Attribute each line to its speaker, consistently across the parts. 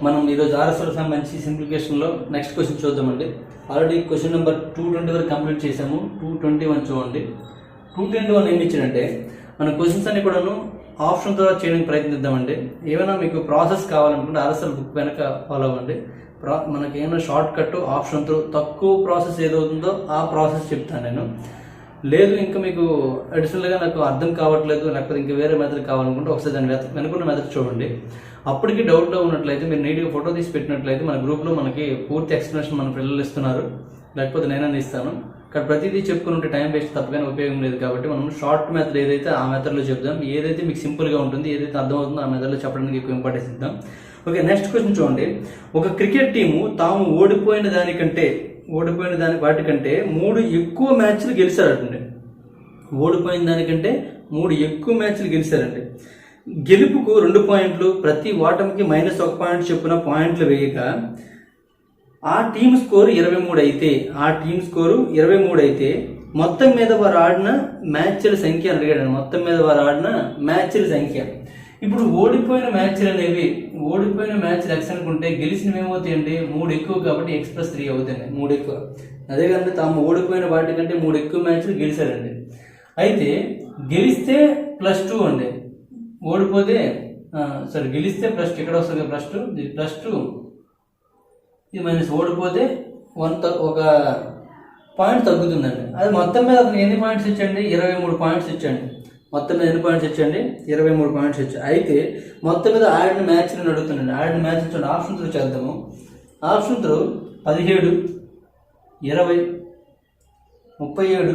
Speaker 1: మనం ఈరోజు ఆర్ఎస్ఎల్ సంబంధించి సింప్లిఫికేషన్లో నెక్స్ట్ క్వశ్చన్ చూద్దామండి. ఆల్రెడీ క్వశ్చన్ నెంబర్ 220 వరకు కంప్లీట్ చేసాము. 221 చూడండి. 221 ఏమి ఇచ్చాడంటే మన క్వశ్చన్స్ అన్ని కూడాను ఆప్షన్ ద్వారా చేయడానికి ప్రయత్నిద్దామండి. ఏమైనా మీకు ప్రాసెస్ కావాలనుకుంటే ఆర్ఎస్ఎల్ బుక్ వెనక ఫాలో అవ్వండి. మనకి ఏమైనా షార్ట్ కట్ ఆప్షన్తో తక్కువ ప్రాసెస్ ఏదవుతుందో ఆ ప్రాసెస్ చెప్తాను నేను. లేదు ఇంకా మీకు అడిషనల్గా నాకు అర్థం కావట్లేదు, లేకపోతే ఇంకా వేరే మెథడ్ కావాలనుకుంటే ఒకసారి దాన్ని వెనుకున్న మెథడ్ చూడండి. అప్పటికి డౌట్లో ఉన్నట్లయితే మీరు నీట్గా ఫోటో తీసి పెట్టినట్లయితే మన గ్రూప్లో మనకి పూర్తి ఎక్స్ప్లెనేషన్ మన పిల్లలు ఇస్తున్నారు, లేకపోతే నేనని ఇస్తాను. ఇక్కడ ప్రతిదీ చెప్పుకుని ఉంటే టైం వేస్ట్ తప్పగానే ఉపయోగం లేదు. కాబట్టి మనం షార్ట్ మెథడ్ ఏదైతే ఆ మెథడ్లో చెప్దాం. ఏదైతే మీకు సింపుల్గా ఉంటుంది, ఏదైతే అర్థమవుతుందో ఆ మెథడ్లో చెప్పడానికి ఎక్కువ ఇంపార్టెన్స్ ఇద్దాం. ఓకే, నెక్స్ట్ క్వశ్చన్ చూడండి. ఒక క్రికెట్ టీము తాము ఓడిపోయిన వాటికంటే 3 ఎక్కువ మ్యాచ్లు గెలిచారండి. ఓడిపోయిన దానికంటే 3 ఎక్కువ మ్యాచ్లు గెలిచారండి. గెలుపుకు 2 పాయింట్లు, ప్రతి ఓటమికి -1 పాయింట్ చొప్పున పాయింట్లు వేయగా ఆ టీమ్ స్కోరు 23 అయితే మొత్తం మీద వారు ఆడిన మ్యాచ్ల సంఖ్య అని అడిగాడు. మొత్తం మీద వారు ఆడిన మ్యాచ్ల సంఖ్య. ఇప్పుడు ఓడిపోయిన మ్యాచ్లు ఎక్స్ అనుకుంటే గెలిచినవి ఏమవుతాయండి? 3 ఎక్కువ కాబట్టి x+3 అవుతాయండి. 3 ఎక్కువ. అదే కానీ తాము ఓడిపోయిన వాటికంటే 3 ఎక్కువ మ్యాచ్లు గెలిచారండి. అయితే గెలిస్తే +2 అండి, ఓడిపోతే గెలిస్తే +2 ఇక్కడ వస్తుంది +2, ఇది +2, ఇది మైనస్. ఓడిపోతే 1 ఒక పాయింట్ తగ్గుతుందండి. అది మొత్తం మీద అతను ఎన్ని పాయింట్స్ ఇచ్చండి? 23 పాయింట్స్ ఇచ్చండి. మొత్తం మీద ఎన్ని పాయింట్స్ ఇచ్చండి? 23 పాయింట్స్ ఇచ్చాయి. అయితే మొత్తం మీద ఆడిన మ్యాచ్లను అడుగుతుందండి. ఆడిన మ్యాచ్ చూడండి. ఆప్షన్ త్రూ చేద్దాము. ఆప్షన్ త్రూ 17, 20, 37,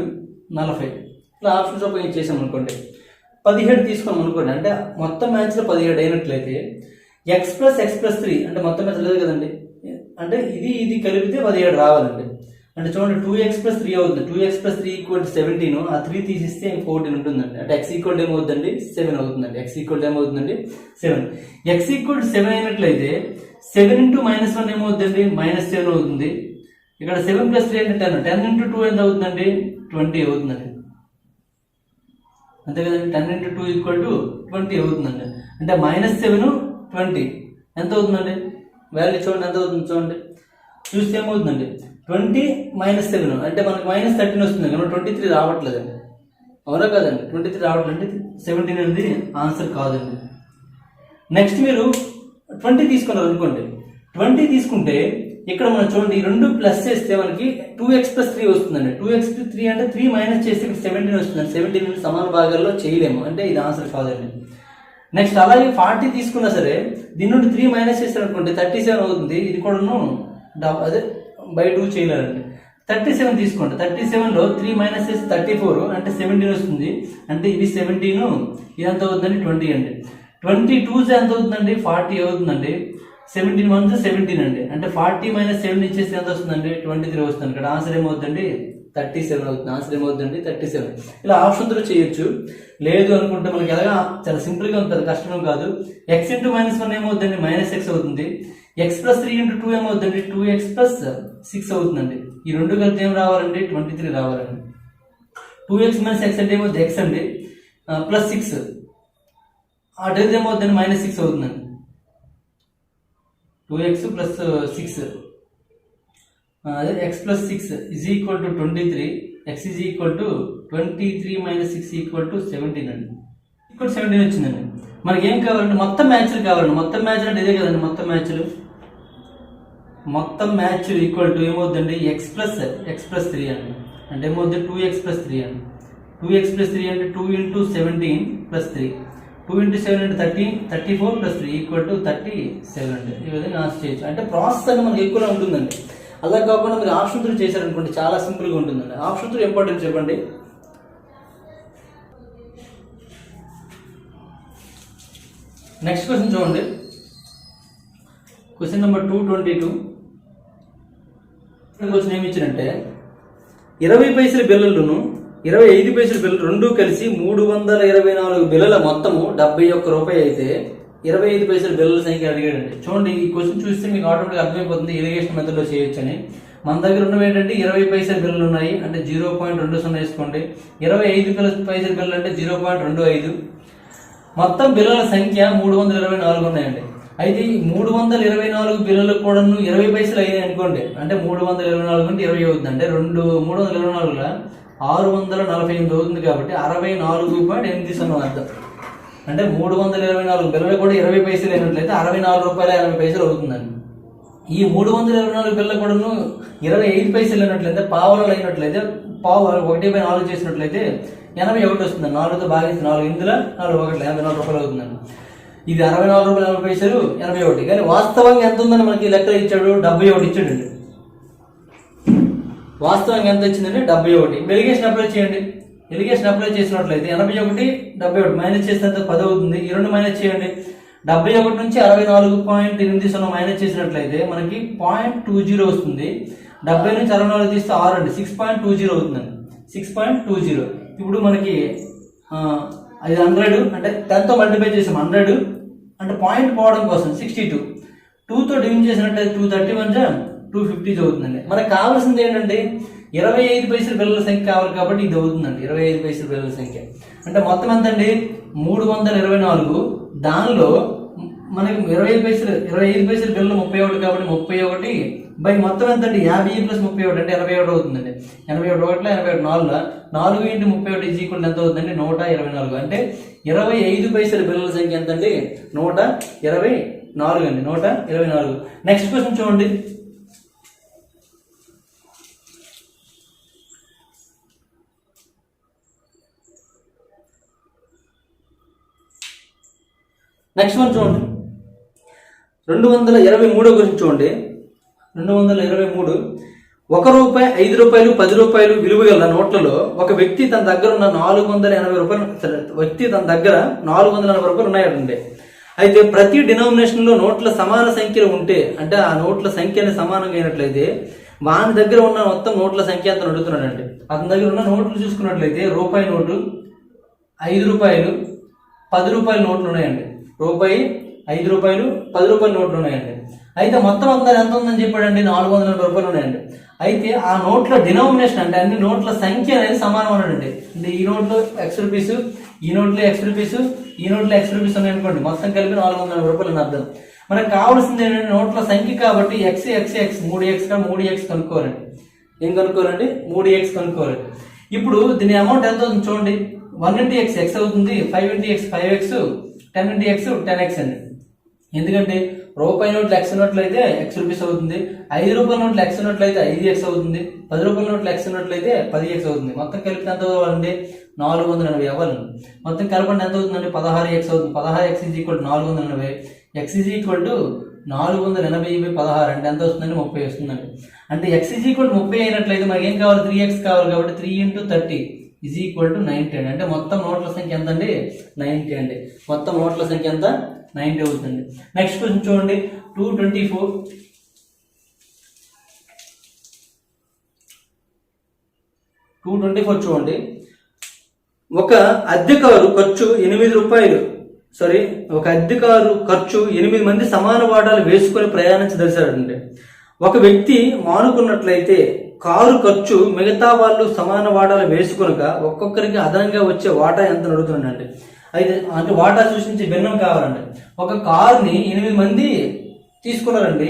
Speaker 1: 40 ఇట్లా ఆప్షన్స్ ఉపయోగించి చేసాం అనుకోండి. 17 తీసుకున్నాం అనుకోండి. అంటే మొత్తం మ్యాచ్లో 17 అయినట్లయితే x+3 అంటే మొత్తం మ్యాచ్ లేదు కదండి. అంటే ఇది కలిపితే 17 రావాలండి. అంటే చూడండి 2x+3 అవుతుంది. 2x+3 = 17. ఆ 3 తీసిస్తే 14 ఉంటుందండి. అంటే x ఏమవుతుందండి? 7 అవుతుందండి. x ఏమవుతుందండి? 7. x 7 అయినట్లయితే 7 × -1 ఏమవుతుందండి? -7 అవుతుంది. ఇక్కడ 7 + 3 అంటే 10. 10 × 2 ఎంత అవుతుందండి? 20 అవుతుందండి. అంతే కదండి. 10 × 2 = 20 అవుతుందండి. అంటే -7, 20 ఎంత అవుతుందండి? వాల్యూ చూడండి ఎంత అవుతుంది చూడండి. చూస్తే ఏమవుతుందండి? 20 - 7 అంటే మనకు -13 వస్తుంది కానీ 23 రావట్లేదండి. అవునా కదండి? 23 రావట్లేదు. 17 అనేది ఆన్సర్ కాదండి. నెక్స్ట్ మీరు 20 తీసుకున్నారు అనుకోండి. 20 తీసుకుంటే ఇక్కడ మనం చూడండి 2 ప్లస్ చేస్తే మనకి 2x+3 వస్తుందండి. 2x+3 అంటే 3 మైనస్ చేస్తే ఇక్కడ 17 వస్తుందండి. 17 సమాన భాగాల్లో చేయలేము, అంటే ఇది ఆన్సర్ కాదండి. నెక్స్ట్ అలాగే 40 తీసుకున్నా సరే దీని నుండి 3 మైనస్ చేస్తారు అనుకోండి 37 అవుతుంది. ఇది కూడాను అదే /2 చేయలేరండి. 37 తీసుకోండి. 37లో 3 మైనస్ చేస్తే 34 అంటే 17 వస్తుంది. అంటే ఇది 17, ఇది ఎంత అవుతుందండి? 20 అండి. 22 ఎంత అవుతుందండి? 40 అవుతుందండి. 17 × 1 = 17 అండి. అంటే 40 - 7 ఇచ్చేస్తే ఎంత వస్తుందండి? 23 వస్తుంది. ఇక్కడ ఆన్సర్ ఏమవుతుందండి? 37 అవుతుంది. ఆన్సర్ ఏమవుతుందండి? 37. ఇలా ఆప్షన్ త్రూ చేయొచ్చు. లేదు అనుకుంటే మనకి ఎలాగా చాలా సింపుల్గా ఉంటుంది, కష్టం కాదు. x × -1 ఏమవుతుందండి? -x అవుతుంది. x+3 × 2 ఏమవుతుందండి? 2x+6 అవుతుందండి. ఈ రెండు కలిపి ఏం రావాలండి? 23 రావాలండి. 2x - x అంటే ఏమవుతుంది? x అండి +6 అటు ఏమవుతుందండి? -6 అవుతుందండి. 2x + 6 అదే x+6 = 23. x = 23 - 6 = 17 అండి. 17 వచ్చిందండి. మనకి ఏం కావాలంటే మొత్తం మ్యాచ్లు కావాలండి. మొత్తం మ్యాచ్లు అంటే ఇదే కదండి. మొత్తం మ్యాచ్లు ఈక్వల్ ఏమవుతుందండి? x+3 అండి. అంటే ఏమవుతుంది? 2x+3 అండి. 2x+3 అంటే 2 × 17 + 3. 2 × 7 అంటే 13, 34 + 3 = 37 అండి. ఈ విధంగా ఆన్సర్ చేయొచ్చు. అంటే ప్రాసెస్ అనేది మనకి ఎక్కువగా ఉంటుందండి. అలా కాకుండా మీరు ఆప్షన్ త్రూ చేశారనుకోండి చాలా సింపుల్గా ఉంటుందండి. ఆప్షన్ త్రూ ఇంపార్టెంట్ చెప్పండి. నెక్స్ట్ క్వశ్చన్ చూడండి. Question number 222. క్వశ్చన్ ఏమి ఇచ్చారంటే 20 పైసల బిల్లలను 25 పైసల బిల్లలు రెండూ కలిసి 324 బిల్లల మొత్తము 71 రూపాయి అయితే 25 పైసల బిల్లల సంఖ్య అడిగాడండి. చూడండి ఈ క్వశ్చన్ చూస్తే మీకు ఆటోమేటిక్ అర్థమైపోతుంది ఇరిగేషన్ మెథడ్లో చేయొచ్చని. మన దగ్గర ఉన్నవి ఏంటంటే 20 పైసల బిల్లులు ఉన్నాయి అంటే 0.20 వేసుకోండి. 25 పైసల బిల్లు అంటే 0.25. మొత్తం బిల్లుల సంఖ్య 324 ఉన్నాయండి. అయితే ఈ 324 బిల్లులకు కూడా 20 పైసలు అయ్యాయి అనుకోండి, అంటే 324 అంటే 20 అవుతుంది, అంటే 324 648 అవుతుంది కాబట్టి 64.80 అర్థం. అంటే 324 బిల్లలు కూడా 20 పైసలు అయినట్లయితే 64 రూపాయల 80 పైసలు అవుతుందండి. ఈ 324 బిల్లలు కూడా 25 పైసలు అయినట్లయితే పావులలో అయినట్లయితే పావు 1/4 చేసినట్లయితే 81 వస్తుందండి. 4తో భాగిస్తే 4 ఇందులో 4 1 84 రూపాయలు అవుతుందండి. ఇది 64 రూపాయలు 40 పైసలు 81. కానీ వాస్తవంగా ఎంత ఉందని మనకి లెక్కలు ఇచ్చాడు, 71 ఇచ్చాడండి. వాస్తవంగా ఎంత వచ్చిందండి, 71. ఎలిగేషన్ అప్లై చేయండి. ఎలిగేషన్ అప్లై చేసినట్లయితే 81 71 మైనస్ చేస్తే 10 అవుతుంది. ఈ 2 మైనస్ చేయండి. 71 నుంచి 64.80 మైనస్ చేసినట్లయితే మనకి 0.20 వస్తుంది. 70 నుంచి 64 తీస్తే 6 అండి, 6.20 అవుతుందండి. 6.20. ఇప్పుడు మనకి అది 100 అంటే 10తో మల్టిప్లై చేసాం. 100 అంటే పాయింట్ పోవడం కోసం 62. 2తో డివిజన్ చేసినట్లయితే 231 250 అవుతుందండి. మనకు కావాల్సింది ఏంటంటే 25 పైసల బిల్లల సంఖ్య కావాలి కాబట్టి ఇది అవుతుందండి. 25 పైసల బిల్లల సంఖ్య అంటే మొత్తం ఎంత అండి, 324. దానిలో మనకి 25 పైసలు బిల్లు 31 కాబట్టి 31 బై మొత్తం ఎంత అండి, 50 ప్లస్ 31 అంటే 81 అవుతుందండి. 81 1 81 4 4 × 31 ఈజ్ ఈక్వల్ ఎంత అవుతుందండి, 124. అంటే 25 పైసల బిల్లల సంఖ్య ఎంత అండి, 124 అండి, 124. నెక్స్ట్ క్వశ్చన్ చూడండి. నెక్స్ట్ వన్ చూడండి, 223 గురించి చూడండి. 223 ₹1, ₹5, ₹10 విలువ గల నోట్లలో ఒక వ్యక్తి తన దగ్గర ఉన్న 480 రూపాయలు తన దగ్గర 480 రూపాయలు ఉన్నాయండి. అయితే ప్రతి డినామినేషన్ లో నోట్ల సమాన సంఖ్యలు ఉంటే, అంటే ఆ నోట్ల సంఖ్యని సమానంగా అయినట్లయితే వాని దగ్గర ఉన్న మొత్తం నోట్ల సంఖ్య అంత అడుగుతున్నాడండి. అతని దగ్గర ఉన్న నోట్లు చూసుకున్నట్లయితే రూపాయి నోటు, ₹5, ₹10 నోట్లు ఉన్నాయండి. రూపాయి, ₹5, ₹10 నోట్లు ఉన్నాయండి. అయితే మొత్తం అందరూ ఎంత ఉందని చెప్పాడండి, 480 రూపాయలు ఉన్నాయండి. అయితే ఆ నోట్ల డినామినేషన్ అంటే అన్ని నోట్ల సంఖ్య అనేది సమానం అన్నాడండి. అంటే ఈ నోట్లో X రూపీస్, ఈ నోట్లో X రూపీస్, ఈ నోట్లో X రూపీస్ ఉన్నాయి అనుకోండి, మొత్తం కలిపి 480 రూపాయలు అని అర్థం. మనకు కావాల్సింది ఏంటంటే నోట్ల సంఖ్య కాబట్టి X 3x కనుక్కోవాలండి. ఏం కనుక్కోవాలండి, 3x కనుక్కోవాలండి. ఇప్పుడు దీని అమౌంట్ ఎంత అవుతుంది చూడండి. 1 × x x అవుతుంది, 5 × x 5x, 10 × x 10x అండి. ఎందుకంటే రూపాయి నోట్లు X ఉన్నట్లయితే X రూపీస్ అవుతుంది, ₹5 నోట్లు X ఉన్నట్లయితే 5x అవుతుంది, ₹10 నోట్లు X ఉన్నట్లయితే 10x అవుతుంది. మొత్తం కలిపి ఎంత అవ్వాలండి, 480 అవ్వాలండి. మొత్తం కలపండి ఎంత అవుతుందండి, 16x అవుతుంది. 16x = 480. X = 480/16 అంటే ఎంత వస్తుందండి, 30 వస్తుందండి. అంటే X = 30 అయినట్లయితే మనకి ఏం కావాలి, 3x కావాలి కాబట్టి 3 × 30 = 90 అండి. అంటే మొత్తం నోట్ల సంఖ్య ఎంత అండి, 90 అండి. మొత్తం నోట్ల సంఖ్య ఎంత, 90 అవుతుంది. నెక్స్ట్ క్వశ్చన్ చూడండి, 224 చూడండి. ఒక అద్దెకారు ఖర్చు 8 మంది సమాన వాటాలు వేసుకొని ప్రయాణించదలిచాడండి. ఒక వ్యక్తి మానుకున్నట్లయితే కారు ఖర్చు మిగతా వాళ్ళు సమాన వాటాలు వేసుకొనక ఒక్కొక్కరికి అదనంగా వచ్చే వాటా ఎంత అడుగుతున్నాడండి. అయితే అంటే వాటా సూచించే భిన్నం కావాలండి. ఒక కారుని 8 మంది తీసుకున్నారండి,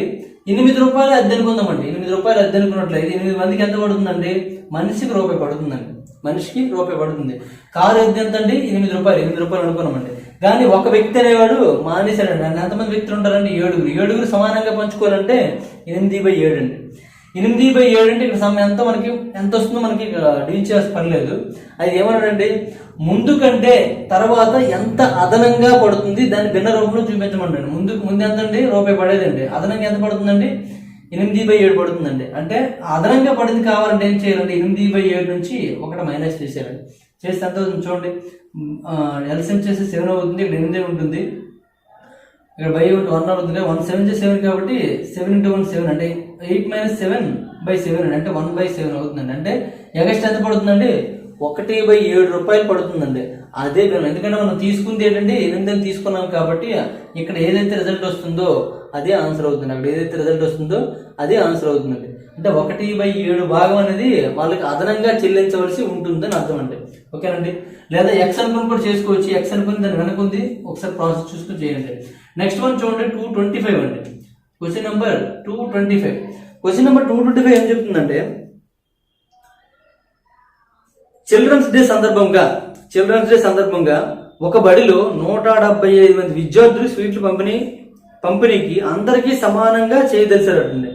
Speaker 1: ₹8 అద్దె అనుకుందామండి. ₹8 అద్దె అనుకున్నట్లయితే 8 మందికి ఎంత పడుతుందండి, మనిషికి ₹1 పడుతుందండి. మనిషికి ₹1 పడుతుంది. కారు అద్దె ఎంత అండి, ₹8 అనుకున్నామండి. కానీ ఒక వ్యక్తి అనేవాడు మానేశాడండి. అంటే ఎంతమంది వ్యక్తులు ఉంటారండి, 7 సమానంగా పంచుకోవాలంటే 8/7 అండి. 8/7 అంటే ఇక్కడ సమయం ఎంత మనకి ఎంత వస్తుందో మనకి డీల్ చేయాల్సిన పని లేదు. అది ఏమన్నాడండి, ముందు కంటే తర్వాత ఎంత అదనంగా పడుతుంది దాన్ని భిన్న రూపంలో చూపించమండి. ముందు ఎంత అండి, ₹1 పడేదండి, అదనంగా ఎంత పడుతుందండి, 8/7 పడుతుందండి. అంటే అదనంగా పడింది కావాలంటే ఏం చేయాలండి, 8/7 నుంచి 1 మైనస్ చేసేయాలండి. చేస్తే ఎంత అవుతుంది చూడండి, ఎల్సిఎం చేస్తే 7 అవుతుంది, ఇక్కడ 8 ఉంటుంది, ఇక్కడ బై 1 అవుతుంది, 1 7 7 కాబట్టి 7 × 1 7 అంటే 8 - 7/7 అంటే 1/7 అవుతుందండి. అంటే ఎగస్ట్ ఎంత పడుతుందండి, ₹1/7 పడుతుందండి. అదే ఎందుకంటే మనం తీసుకుంది ఏంటంటే 8 తీసుకున్నాం కాబట్టి ఇక్కడ ఏదైతే రిజల్ట్ వస్తుందో అదే ఆన్సర్ అవుతుంది. అక్కడ ఏదైతే రిజల్ట్ వస్తుందో అదే ఆన్సర్ అవుతుందండి. అంటే 1/7 భాగం అనేది వాళ్ళకి అదనంగా చెల్లించవలసి ఉంటుందని అర్థం అండి. ఓకేనండి. లేదా ఎక్స్ అనుకుని కూడా చేసుకోవచ్చు. ఎక్స్ అనుకుని దాన్ని వెనకుంది ఒకసారి ప్రాసెస్ చూసుకుని చేయండి. నెక్స్ట్ వన్ చూడండి 225 అండి. Question number 225. క్వశ్చన్ నెంబర్ 225 ఏం చెప్తుందంటే చిల్డ్రన్స్ డే సందర్భంగా ఒక బడిలో 175 మంది విద్యార్థులు స్వీట్లు పంపిణీకి అందరికీ సమానంగా చేయదలిచారటండి.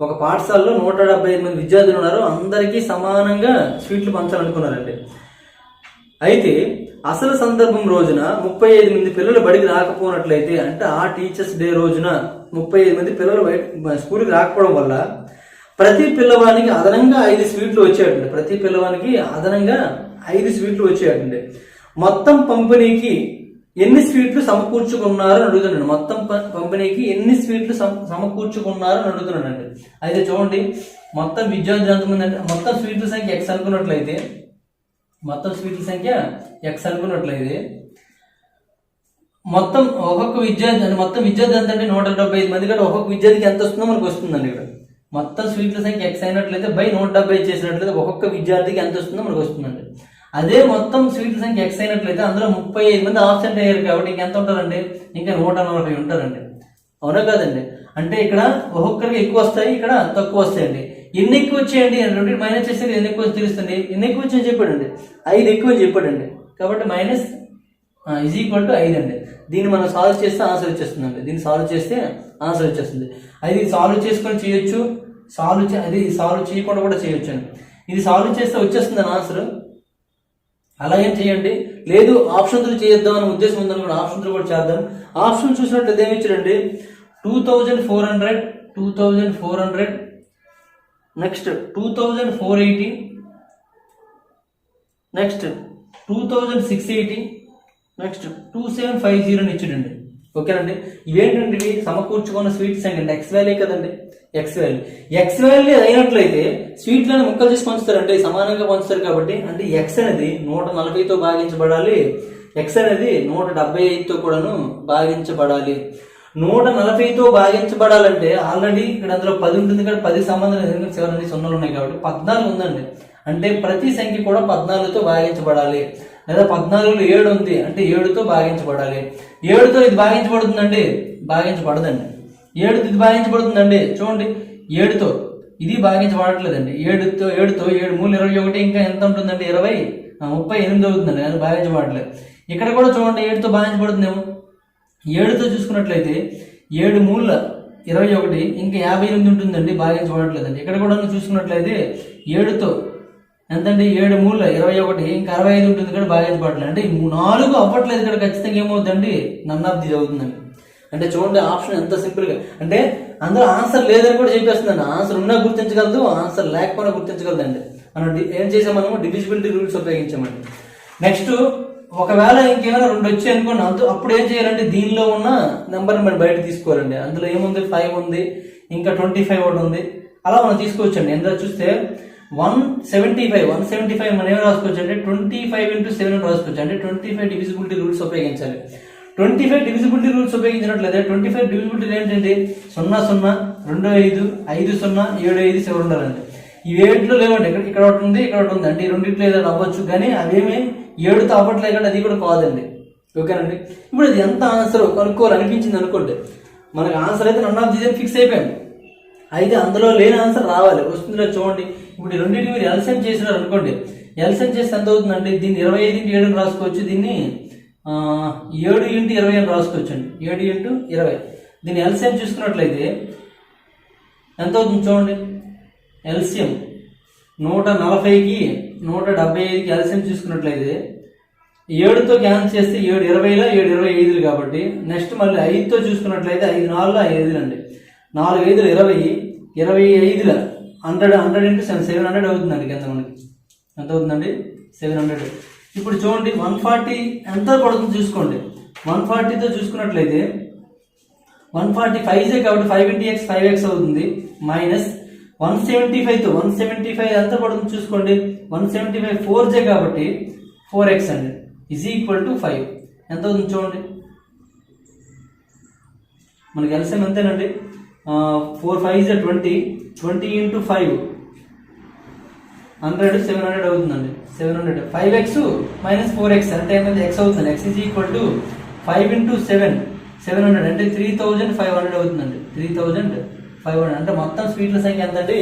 Speaker 1: ఒక పాఠశాలలో 175 మంది విద్యార్థులు ఉన్నారు, అందరికీ సమానంగా స్వీట్లు పంచాలనుకున్నారండి. అయితే అసలు సందర్భం రోజున 35 మంది పిల్లలు బడికి రాకపోయినట్లయితే, అంటే ఆ టీచర్స్ డే రోజున 35 మంది పిల్లలు స్కూల్కి రాకపోవడం వల్ల ప్రతి పిల్లవానికి అదనంగా 5 స్వీట్లు వచ్చేటండి. మొత్తం పంపిణీకి ఎన్ని స్వీట్లు సమకూర్చుకున్నారని అడుగుతున్నాడు. అడుగుతున్నాడండి. అయితే చూడండి, మొత్తం విద్యార్థులు ఎంతమంది అంటే మొత్తం స్వీట్ల సంఖ్య ఎక్స్ అనుకున్నట్లయితే మొత్తం ఒక్కొక్క విద్యార్థి ఎంత అంటే 175 మంది కంటే ఒక్కొక్క విద్యార్థికి ఎంత వస్తుందో మనకు వస్తుందండి. ఇక్కడ మొత్తం స్వీట్ల సంఖ్య ఎక్స్ అయినట్లయితే బై 170 చేసినట్లయితే ఒక్కొక్క విద్యార్థికి ఎంత వస్తుందో మనకు వస్తుందండి. అదే మొత్తం స్వీట్ల సంఖ్య ఎక్స్ అయినట్లయితే అందులో 35 మంది ఆబ్సెంట్ అయ్యారు కాబట్టి ఇంకెంత ఉంటారండి? ఇంకా 140 ఉంటారండి. అవునా కాదండి? అంటే ఇక్కడ ఒక్కొక్కరికి ఎక్కువ వస్తాయి, ఇక్కడ తక్కువ వస్తాయండి. ఎన్ని ఎక్కువ వచ్చాయండి అంటే మైనస్ చేస్తే ఎన్ని ఎక్కువ తెలుస్తుంది. ఎన్ని ఎక్కువ వచ్చాయని చెప్పాడండి, 5 ఎక్కువ అని చెప్పాడండి. కాబట్టి మైనస్ ఈజ్ ఈక్వల్ టు 5 అండి. దీన్ని మనం సాల్వ్ చేస్తే ఆన్సర్ వచ్చేస్తుందండి. అది సాల్వ్ చేసుకొని చేయొచ్చు, సాల్వ్ చేయకుండా కూడా చేయొచ్చు అండి. ఇది సాల్వ్ చేస్తే వచ్చేస్తుంది ఆన్సర్. అలా ఏం చేయండి, లేదు ఆప్షన్లు చేద్దాం అనే ఉద్దేశం ఉందనుకోండి, ఆప్షన్లు కూడా చేద్దాం. ఆప్షన్ చూసినట్లయితే ఏమి ఇచ్చారండి? 2400, నెక్స్ట్ 2480, నెక్స్ట్ 2680, నెక్స్ట్ 2750 అని ఇచ్చాడండి. ఓకేనండి. ఇవేంటండి? సమకూర్చుకున్న స్వీట్స్ అండి. ఎక్స్ వాల్యూ కదండి, ఎక్స్ వాల్యూ అయినట్లయితే స్వీట్లను ముక్కలు చేసి పంచుతారంటే సమానంగా పంచుతారు కాబట్టి, అంటే ఎక్స్ అనేది 140తో భాగించబడాలి, ఎక్స్ అనేది 175తో కూడాను భాగించబడాలి. 140తో భాగించబడాలంటే ఆల్రెడీ ఇక్కడ అందులో 10 ఉంటుంది కాబట్టి 10 సంబంధం చివరి 0 ఉన్నాయి కాబట్టి 14 ఉందండి. అంటే ప్రతి సంఖ్య కూడా 14తో భాగించబడాలి. లేదా 14లో 7 ఉంది అంటే 7తో భాగించబడాలి. 7తో ఇది భాగించబడుతుందండి, భాగించబడదండి. 7తో ఇది భాగించబడుతుందండి. చూడండి, 7తో ఇది భాగించబడట్లేదండి. 7తో 7 3 21 ఇంకా ఎంత ఉంటుందండి? 38 అవుతుందండి. అది భాగించబడట్లేదు. ఇక్కడ కూడా చూడండి 7తో భాగించబడుతుందేమో. 7తో చూసుకున్నట్లయితే 7 3 21 ఇంకా 58 ఉంటుందండి, భాగించబడట్లేదండి. ఇక్కడ కూడా చూసుకున్నట్లయితే 7తో ఎంతండి? 7 3 21 ఇంకా 65 ఉంటుంది కూడా భాగించబడట్లేదు. అంటే 4 అవ్వట్లేదు. ఇక్కడ ఖచ్చితంగా ఏమవుతుందండి? నన్ ఆఫ్ దిస్ అవుతుందండి. అంటే చూడండి ఆప్షన్ ఎంత సింపుల్గా, అంటే అందులో ఆన్సర్ లేదని కూడా చెప్పేస్తుందండి. ఆన్సర్ ఉన్నా గుర్తించగలదు, ఆన్సర్ లేకపోయినా గుర్తించగలదండి. మనం ఏం చేసామనము? డివిజిబిలిటీ రూల్స్ ఉపయోగించామండి. నెక్స్ట్ ఒకవేళ ఇంకేమైనా 2 వచ్చాయి అనుకోండి, అప్పుడు ఏం చేయాలంటే దీనిలో ఉన్న నెంబర్ని మనం బయట తీసుకోవాలండి. అందులో ఏముంది? 5 ఉంది, ఇంకా 25 ఒకటి ఉంది. అలా మనం తీసుకోవచ్చండి. ఎందులో చూస్తే 175 మనం ఏం రాసుకోవచ్చు అంటే 25 × 7 రాసుకోవచ్చు. అంటే 25 డివిజిబిలిటీ రూల్స్ ఉపయోగించాలి. 25 డివిజిబిలిటీ రూల్స్ ఉపయోగించినట్లయితే 25 డివిజిబిలిటీ ఏంటండి? 0 0 2 5 5 0 7 5 చివరి ఉండాలండి. ఈ 7లో లేవండి. ఇక్కడ ఒకటి ఉంది, ఇక్కడ ఒకటి ఉంది. అంటే ఈ రెండింటిలో ఏదైనా అవ్వచ్చు, కానీ అవేమి 7తో అవ్వట్లేదు కంటే అది కూడా కాదండి. ఓకేనండి. ఇప్పుడు అది ఎంత ఆన్సర్ కనుక్కోవాలనిపించింది అనుకోండి, మనకి ఆన్సర్ అయితే నన్ ఆఫ్ దిస్ ఫిక్స్ అయిపోయాం. అయితే అందులో లేని ఆన్సర్ రావాలి, వస్తుందిలో చూడండి. ఇప్పుడు ఈ రెండింటిని మీరు ఎల్సిఎం చేసినారు అనుకోండి, ఎల్సిఎం చేస్తే ఎంత అవుతుందండి? దీన్ని 25 × 7 అని రాసుకోవచ్చు, దీన్ని 7 × 20 అని రాసుకోవచ్చు అండి. 7 × 20. దీన్ని ఎల్సిఎం చూసుకున్నట్లయితే ఎంత అవుతుంది చూడండి. ఎల్సిఎం 140కి 175కి ఎల్సిఎం చూసుకున్నట్లయితే 7తో క్యాన్సిల్ చేస్తే 7 20ల 7 25 కాబట్టి, నెక్స్ట్ మళ్ళీ 5తో చూసుకున్నట్లయితే 5 4 5 అండి. 4 5 20, 25ల 100 × 7 700 అవుతుందండి. కింద మనకి ఎంత అవుతుందండి? 700. ఇప్పుడు చూడండి 140 ఎంత పడుతుంది చూసుకోండి. 140తో చూసుకున్నట్లయితే 145 కాబట్టి 5 × x 5x అవుతుంది. మైనస్ 175తో 175 ఎంత పడుతుంది చూసుకోండి. 175 4j కాబట్టి 4x అండి ఈజ్ ఈక్వల్ టు 5. ఎంత అవుతుంది చూడండి. మనకి ఎల్సిఎం ఎంతేనండి? 4 5 20, 20 × 5 100 700 అవుతుందండి. 700 5x - 4x అంటే ఏమైంది? x అవుతుంది. x ఈజ్ ఈక్వల్ టు 5 × 7 700 అంటే 3500 అవుతుందండి. 3500 అంటే మొత్తం స్వీట్ల సంఖ్య ఎంత అండి?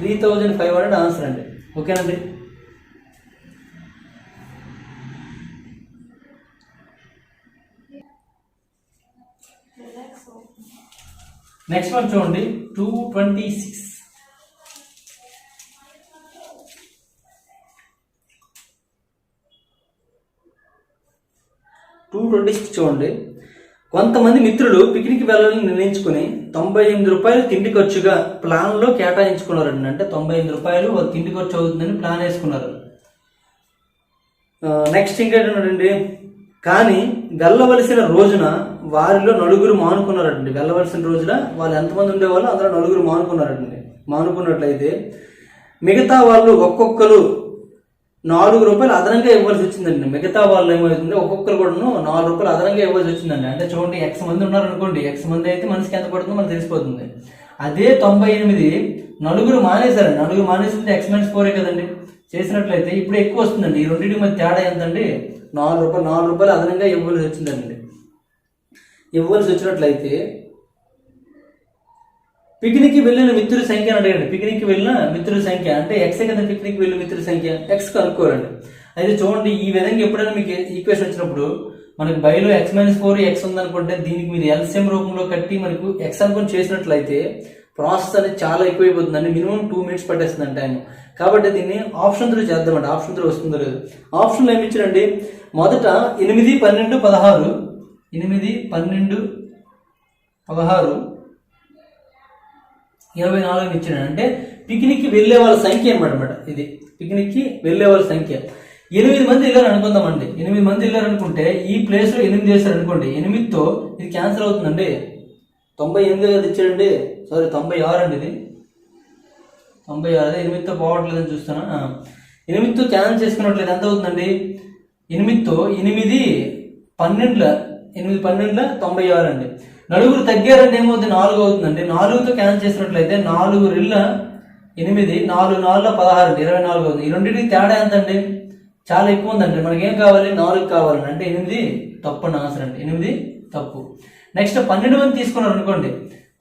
Speaker 1: 3500 ఆన్సర్ అండి. ఓకేనండి. నెక్స్ట్ వన్ చూడండి, 226. 226 చూడండి. కొంతమంది మిత్రులు పిక్నిక్ వెళ్ళాలని నిర్ణయించుకుని 98 రూపాయలు తిండి ఖర్చుగా ప్లాన్లో కేటాయించుకున్నారండి. అంటే 98 రూపాయలు వాళ్ళు తిండి ఖర్చు అవుతుందని ప్లాన్ వేసుకున్నారు. నెక్స్ట్ ఇంకేంటండి, కానీ వెళ్ళవలసిన రోజున వారిలో నలుగురు మానుకున్నారండి. వెళ్ళవలసిన రోజున వాళ్ళు ఎంతమంది ఉండేవాళ్ళు అందులో నలుగురు మానుకున్నారండి. మానుకున్నట్లయితే మిగతా వాళ్ళు ఒక్కొక్కరు 4 రూపాయలు అదనంగా ఇవ్వాల్సి వచ్చిందండి. మిగతా వాళ్ళు ఏమవుతుంది, ఒక్కొక్కరు కూడా 4 రూపాయలు అదనంగా ఇవ్వాల్సి వచ్చిందండి. అంటే చూడండి, ఎక్స్ మంది ఉన్నారనుకోండి, ఎక్స్ మంది అయితే మనిషికి ఎంత పడుతుందో మనకు తెలిసిపోతుంది. అదే 98 నలుగురు మానేశారండి. నలుగురు మానేసింటే ఎక్స్ మైనస్ 4 కదండి. చేసినట్లయితే ఇప్పుడు ఎక్కువ వస్తుందండి. ఈ రెండింటి మధ్య తేడా ఎంతండి? 4 రూపాయలు అదనంగా ఇవ్వాల్సి వచ్చిందండి. ఇవ్వాల్సి వచ్చినట్లయితే పిక్నిక్ వెళ్ళిన మిత్రుల సంఖ్య అని అడగండి. పిక్నిక్ వెళ్ళిన మిత్రుల సంఖ్య అంటే ఎక్సే కదా. పిక్నిక్ వెళ్ళిన మిత్రుల సంఖ్య ఎక్స్ కనుక్కోరండి. అయితే చూడండి, ఈ విధంగా ఎప్పుడైనా మీకు ఈక్వేషన్ వచ్చినప్పుడు మనకి బైలో ఎక్స్ మైనస్ 4 ఎక్స్ ఉందనుకుంటే దీనికి మీరు ఎల్సిఎం రూపంలో కట్టి మనకు ఎక్స్ అనుకుని చేసినట్లయితే ప్రాసెస్ అనేది చాలా ఎక్కువైపోతుందండి. మినిమం 2 minutes పట్టేస్తుంది టైం. కాబట్టి దీన్ని ఆప్షన్ 3 చేద్దామండి. ఆప్షన్ 3 వస్తుందో లేదు. ఆప్షన్లో ఏమి ఇచ్చారండి, మొదట 8, 12, 16 8, 12, 16, 24 ఇచ్చాడు. అంటే పిక్నిక్కి వెళ్ళే వాళ్ళ సంఖ్య అనమాట. ఇది పిక్నిక్కి వెళ్ళే వాళ్ళ సంఖ్య. 8 మంది వెళ్ళారు అనుకుందామండి. 8 మంది వెళ్ళారు అనుకుంటే ఈ ప్లేస్లో 8 చేశారు అనుకోండి. 8తో ఇది క్యాన్సిల్ అవుతుందండి. 98 కదా ఇచ్చాడండి, సారీ 96 అండి. ఇది 96, అదే 8తో పోవట్లేదని చూస్తాను. 8తో క్యాన్సిల్ చేసుకున్నట్లయితే ఎంత అవుతుందండి? 8తో 8, 12, 96 అండి. నలుగురు తగ్గారంటే ఏమవుతుంది? 4 అవుతుందండి. 4తో క్యాన్సిల్ చేసినట్లయితే 4 రెళ్ళ 8, 4 4 16 అండి, 24 అవుతుంది. ఈ రెండింటికి తేడా ఎంత అండి? చాలా ఎక్కువ ఉందండి. మనకేం కావాలి? 4 కావాలండి. అంటే 8 తప్పు అని ఆన్సర్ అండి. 8 తప్పు. నెక్స్ట్ 12 మంది తీసుకున్నారు అనుకోండి.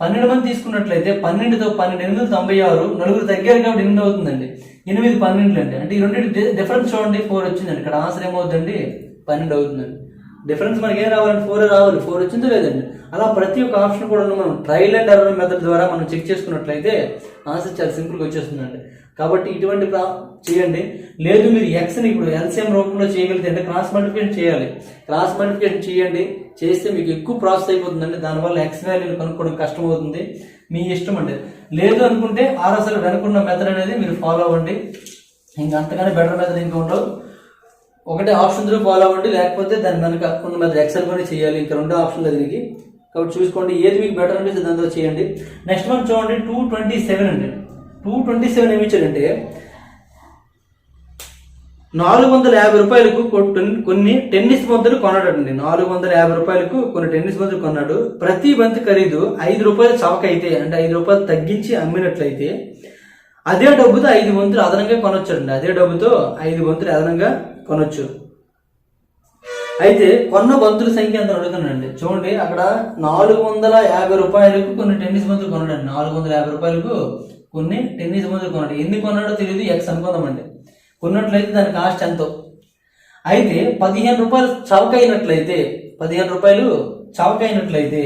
Speaker 1: 12 మంది తీసుకున్నట్లయితే 12తో 12, 8, 96, నలుగురు తగ్గారు కాబట్టి 8 అవుతుందండి. 8, 12 అండి. అంటే ఈ రెండింటి డిఫరెన్స్ చూడండి, 4 వచ్చిందండి. ఇక్కడ ఆన్సర్ ఏమవుతుందండి? 12 అవుతుందండి. డిఫరెన్స్ మనకి ఏం రావాలండి? 4 రావాలి. 4 వచ్చిందో లేదండి. అలా ప్రతి ఒక్క ఆప్షన్ కూడా మనం ట్రయల్ అండ్ ఎర్రర్ మెథడ్ ద్వారా మనం చెక్ చేసుకున్నట్లయితే ఆన్సర్ చాలా సింపుల్గా వచ్చేస్తుందండి. కాబట్టి ఇటువంటి చేయండి. లేదు మీరు ఎక్స్ని ఇప్పుడు ఎల్సిఎం రూపంలో చేయగలిగితే అంటే క్రాస్ మల్టిప్లికేషన్ చేయాలి. క్రాస్ మల్టిప్లికేషన్ చేయండి. చేస్తే మీకు ఎక్కువ ప్రాసెస్ అయిపోతుందండి. దానివల్ల ఎక్స్ వాల్యూని కనుక్కోవడం కష్టం అవుతుంది. మీ ఇష్టం అండి. లేదు అనుకుంటే అసలు వెనుకున్న మెథడ్ అనేది మీరు ఫాలో అవ్వండి. ఇంకా అంతగానే బెటర్ మెథడ్ ఇంకా ఉండవు. ఒకటే ఆప్షన్ 3 ఫాలో అవ్వండి, లేకపోతే దాని వెనక ఉన్న మెథడ్ ఎక్సెల్ కూడా చేయాలి. ఇంకా 2 ఆప్షన్లు దీనికి. కాబట్టి చూసుకోండి, ఏది మీకు బెటర్ అనిపిస్తే దాంతో చేయండి. నెక్స్ట్ వన్ చూడండి, 227 అండి. 227 ఏమి ఇచ్చాడంటే 450 రూపాయలకు కొన్ని టెన్నిస్ బంతులు కొన్నాడండి. 450 రూపాయలకు కొన్ని టెన్నిస్ బంతులు కొన్నాడు. ప్రతి బంతి ఖరీదు 5 రూపాయలు చవక అయితే, అంటే 5 రూపాయలు తగ్గించి అమ్మినట్లయితే అదే డబ్బుతో 5 బంతులు అదనంగా కొనొచ్చండి. అదే డబ్బుతో 5 బంతులు అదనంగా కొనొచ్చు. అయితే కొన్న బంతుల సంఖ్య ఎంత అడుగుతానండి. చూడండి, అక్కడ 450 రూపాయలకు కొన్ని టెన్నిస్ బంతులు కొన్నాడండి. 450 రూపాయలకు కొన్ని టెన్నిస్ బంతులు కొన్నాడు. ఎన్ని కొన్నాడో తెలియదు, ఎక్స్ అనుకుందామండి. కొన్నట్లయితే దాని కాస్ట్ ఎంతో. అయితే 15 రూపాయలు చవక అయినట్లయితే, 15 రూపాయలు చవక అయినట్లయితే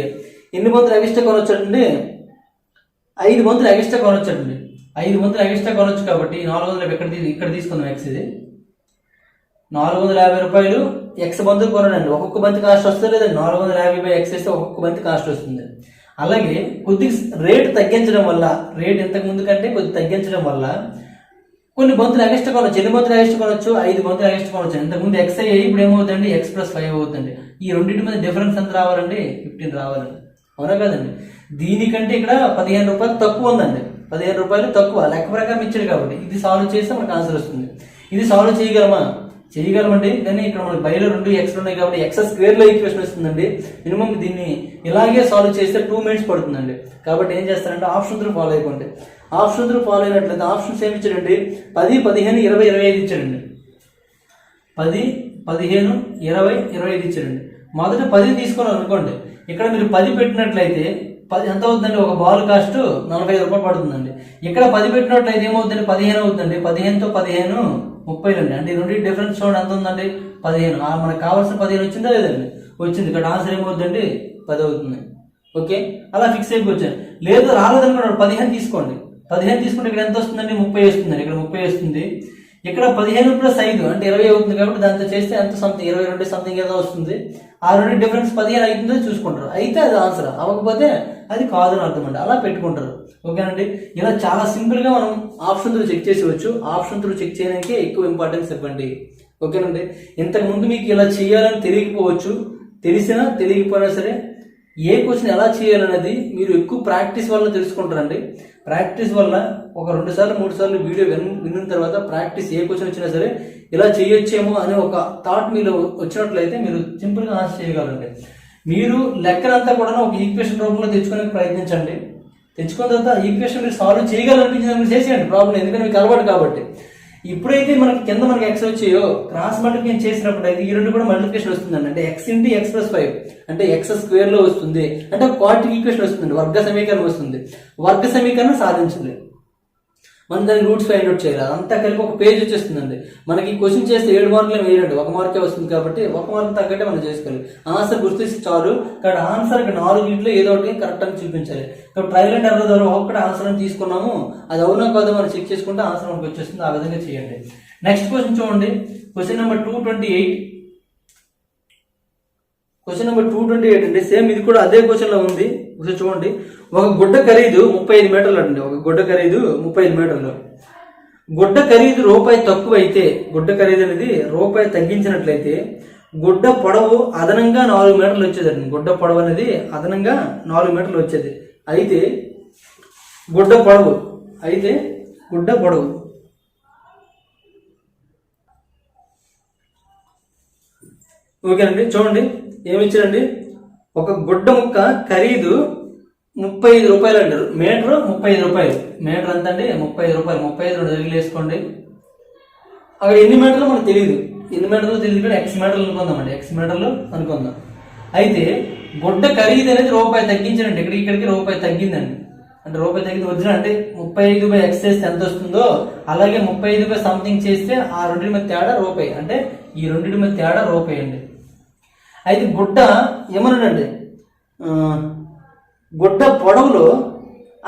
Speaker 1: ఎన్ని బంతులు ఎక్స్ట్రా కొనొచ్చండి? 5 బంతులు ఎక్స్ట్రా కొనొచ్చండి. 5 బంతులు ఎక్స్ట్రా కొనొచ్చు. కాబట్టి 450 ఇక్కడ తీసుకుందాం. ఎక్స్ ఇది 450 రూపాయలు ఎక్స్ బంతులు కొనడండి. ఒక్కొక్క బంతి కాస్ట్ వస్తుంది లేదండి. 450/x వేస్తే ఒక్కొక్క బంతి కాస్ట్ వస్తుంది. అలాగే కొద్దిగా రేట్ తగ్గించడం వల్ల, రేట్ ఇంతకు ముందు కంటే కొద్దిగా తగ్గించడం వల్ల కొన్ని బంతులు ఎక్స్ట్రా కొనొచ్చు. ఎన్ని బంతులు ఎక్స్ట్రా కొనొచ్చు? 5 బంతులు ఎక్స్ట్రా కొనొచ్చు. ఇంతకుముందు ఎక్స్ అయ్యి ఇప్పుడు ఏమవుతుందండి? x+5 అవుతుంది. ఈ రెండింటి మీద డిఫరెన్స్ ఎంత రావాలండి? 15 రావాలండి. అవునా కదండి? దీనికంటే ఇక్కడ 15 రూపాయలు తక్కువ ఉందండి. 15 రూపాయలు తక్కువ లెక్క ప్రకారం ఇచ్చాడు కాబట్టి ఇది సాల్వ్ చేస్తే మనకు ఆన్సర్ వస్తుంది. ఇది సాల్వ్ చేయగలమండి. కానీ ఇక్కడ మనకి బయలు 2 ఎక్స్ ఉన్నాయి కాబట్టి x² లో ఈక్వేషన్ వస్తుందండి. మినిమం దీన్ని ఇలాగే సాల్వ్ చేస్తే 2 minutes పడుతుందండి. కాబట్టి ఏం చేస్తారంటే ఆప్షన్ 3 ఫాలో అయిపోండి. ఆప్షన్ 3 ఫాలో అయినట్లయితే ఆప్షన్స్ ఏమి ఇచ్చాడండి? 10, 15, 20, 25 ఇచ్చాడండి. 10, 15, 20, 25 ఇచ్చాడండి. మొదట 10 తీసుకున్నాం అనుకోండి. ఇక్కడ మీరు 10 పెట్టినట్లయితే 10 ఎంత అవుతుందండి? ఒక బాల్ కాస్ట్ 45 రూపాయలు పడుతుందండి. ఇక్కడ 10 పెట్టినట్లయితే ఏమవుతుందండి? 15 అవుతుందండి. 15తో 15 30 అండి. అంటే రెండు డిఫరెన్స్ చూడండి ఎంత ఉందండి? 15. మనకు కావాల్సిన 15 వచ్చిందా లేదండి? వచ్చింది. ఇక్కడ ఆన్సర్ ఏమవుతుందండి? 10 అవుతుంది. ఓకే, అలా ఫిక్స్ అయిపోవచ్చాను. లేదు రాలేదనుకున్నాడు 15 తీసుకోండి. 15 తీసుకుంటే ఇక్కడ ఎంత వస్తుందండి? 30 వస్తుందండి. ఇక్కడ 30 వస్తుంది. ఇక్కడ 15 ప్లస్ 5 అంటే 20 అవుతుంది. కాబట్టి దాంతో చేస్తే ఎంత సంథింగ్ 22 సంథింగ్ ఏదో వస్తుంది. ఆ రెండు డిఫరెన్స్ 15 అవుతుందో చూసుకుంటారు. అయితే అది ఆన్సర్, అవ్వకపోతే అది కాదు అని అర్థం అండి. అలా పెట్టుకుంటారు. ఓకేనండి, ఇలా చాలా సింపుల్ గా మనం ఆప్షన్ త్రూ చెక్ చేసేవచ్చు. ఆప్షన్ త్రూ చెక్ చేయడానికి ఎక్కువ ఇంపార్టెన్స్ ఇవ్వండి. ఓకేనండి, ఇంతకు ముందు మీకు ఇలా చేయాలని తెలియకపోవచ్చు, తెలిసినా తెలియకపోయినా సరే ఏ క్వశ్చన్ ఎలా చేయాలనేది మీరు ఎక్కువ ప్రాక్టీస్ వల్ల తెలుసుకుంటారండి. ప్రాక్టీస్ వల్ల ఒక 2 సార్లు 3 సార్లు వీడియో విన్న తర్వాత ప్రాక్టీస్ ఏ క్వశ్చన్ వచ్చినా సరే ఇలా చేయొచ్చేమో అనే ఒక థాట్ మీలో వచ్చినట్లయితే మీరు సింపుల్గా ఆన్సర్ చేయగలరండి. మీరు లెక్కనంతా కూడా ఒక ఈక్వేషన్ రూపంలో తెచ్చుకోవడానికి ప్రయత్నించండి. తెచ్చుకున్న తర్వాత ఈక్వేషన్ మీరు సాల్వ్ చేయగలనిపించిన చేసేయండి ప్రాబ్లం, ఎందుకంటే మీకు అలవాటు కాబట్టి. ఇప్పుడైతే మనకి కింద మనకి ఎక్స్ వచ్చాయో క్రాస్ మల్టిప్లికేషన్ చేసినప్పుడు అయితే ఈ రెండు కూడా మల్టిప్లికేషన్ వస్తుందండి. అంటే ఎక్స్ ఇంటూ ఎక్స్ ప్లస్ 5 అంటే ఎక్స్ స్క్వేర్ లో వస్తుంది. అంటే క్వాడ్రాటిక్ ఈక్వేషన్ వస్తుంది, వర్గ సమీకరణం వస్తుంది. వర్గ సమీకరణం సాధించలేదు, మనం దాన్ని రూట్స్ ఫైండ్ అవుట్ చేయాలి. అంతా కలిపి ఒక పేజ్ వచ్చేస్తుందండి. మనకి క్వశ్చన్ చేస్తే 7 మార్కులు వేయండి, 1 మార్కే వస్తుంది. కాబట్టి 1 మార్క్ తగ్గట్టే మనం చేసుకోవాలి. ఆన్సర్ గుర్తిస్తే చాలు. కాబట్టి ఆన్సర్ 4 ఏదో ఒకటి కరెక్ట్ అని చూపించాలి. కాబట్టి ట్రయల్ అండ్ ఎర్రర్ ద్వారా ఒక్కటి ఆన్సర్ అని తీసుకున్నాము, అది అవునా కాదో మనం చెక్ చేసుకుంటే ఆన్సర్ మనకు వచ్చేస్తుంది. ఆ విధంగా చేయండి. నెక్స్ట్ క్వశ్చన్ చూడండి, క్వశ్చన్ నెంబర్ 228. క్వశ్చన్ నెంబర్ 228 అండి. సేమ్ ఇది కూడా అదే క్వశ్చన్ లో ఉంది. ఒకసారి చూడండి, ఒక గుడ్డ ఖరీదు 35 మీటర్లు అండి. ఒక గుడ్డ ఖరీదు 35 మీటర్లు. గుడ్డ ఖరీదు రూపాయి తక్కువైతే, గుడ్డ ఖరీదు అనేది రూపాయి తగ్గించినట్లయితే గుడ్డ పొడవు అదనంగా 4 మీటర్లు వచ్చేదండి. గుడ్డ పొడవు అనేది అదనంగా 4 మీటర్లు వచ్చేది. అయితే గుడ్డ పొడవు ఓకేనండి. చూడండి ఏమిచ్చారండి, ఒక గుడ్డ ముక్క ఖరీదు 35 రూపాయలు అంటారు. మీటర్ 35 రూపాయలు. మీటర్ ఎంత అండి? 35 రూపాయలు. 35 దగ్గర వేసుకోండి. అక్కడ ఎన్ని మీటర్లు మనకు తెలియదు, ఎన్ని మీటర్లు తెలియదు. ఎక్స్ మీటర్లు అనుకుందామండి, ఎక్స్ మీటర్లు అనుకుందాం. అయితే గుడ్డ ఖరీదు అనేది రూపాయి తగ్గించారండి. ఇక్కడికి రూపాయి తగ్గిందండి. అంటే రూపాయి తగ్గింది ఒరిజినల్ అంటే 35/x చేస్తే ఎంత వస్తుందో అలాగే 35 సంథింగ్ చేస్తే ఆ రెండింటి మధ్య తేడా రూపాయి. అంటే ఈ రెండింటి మధ్య తేడా రూపాయి అండి. అయితే గుడ్డ ఏమన్నాడండి, గుడ్డ పొడవులో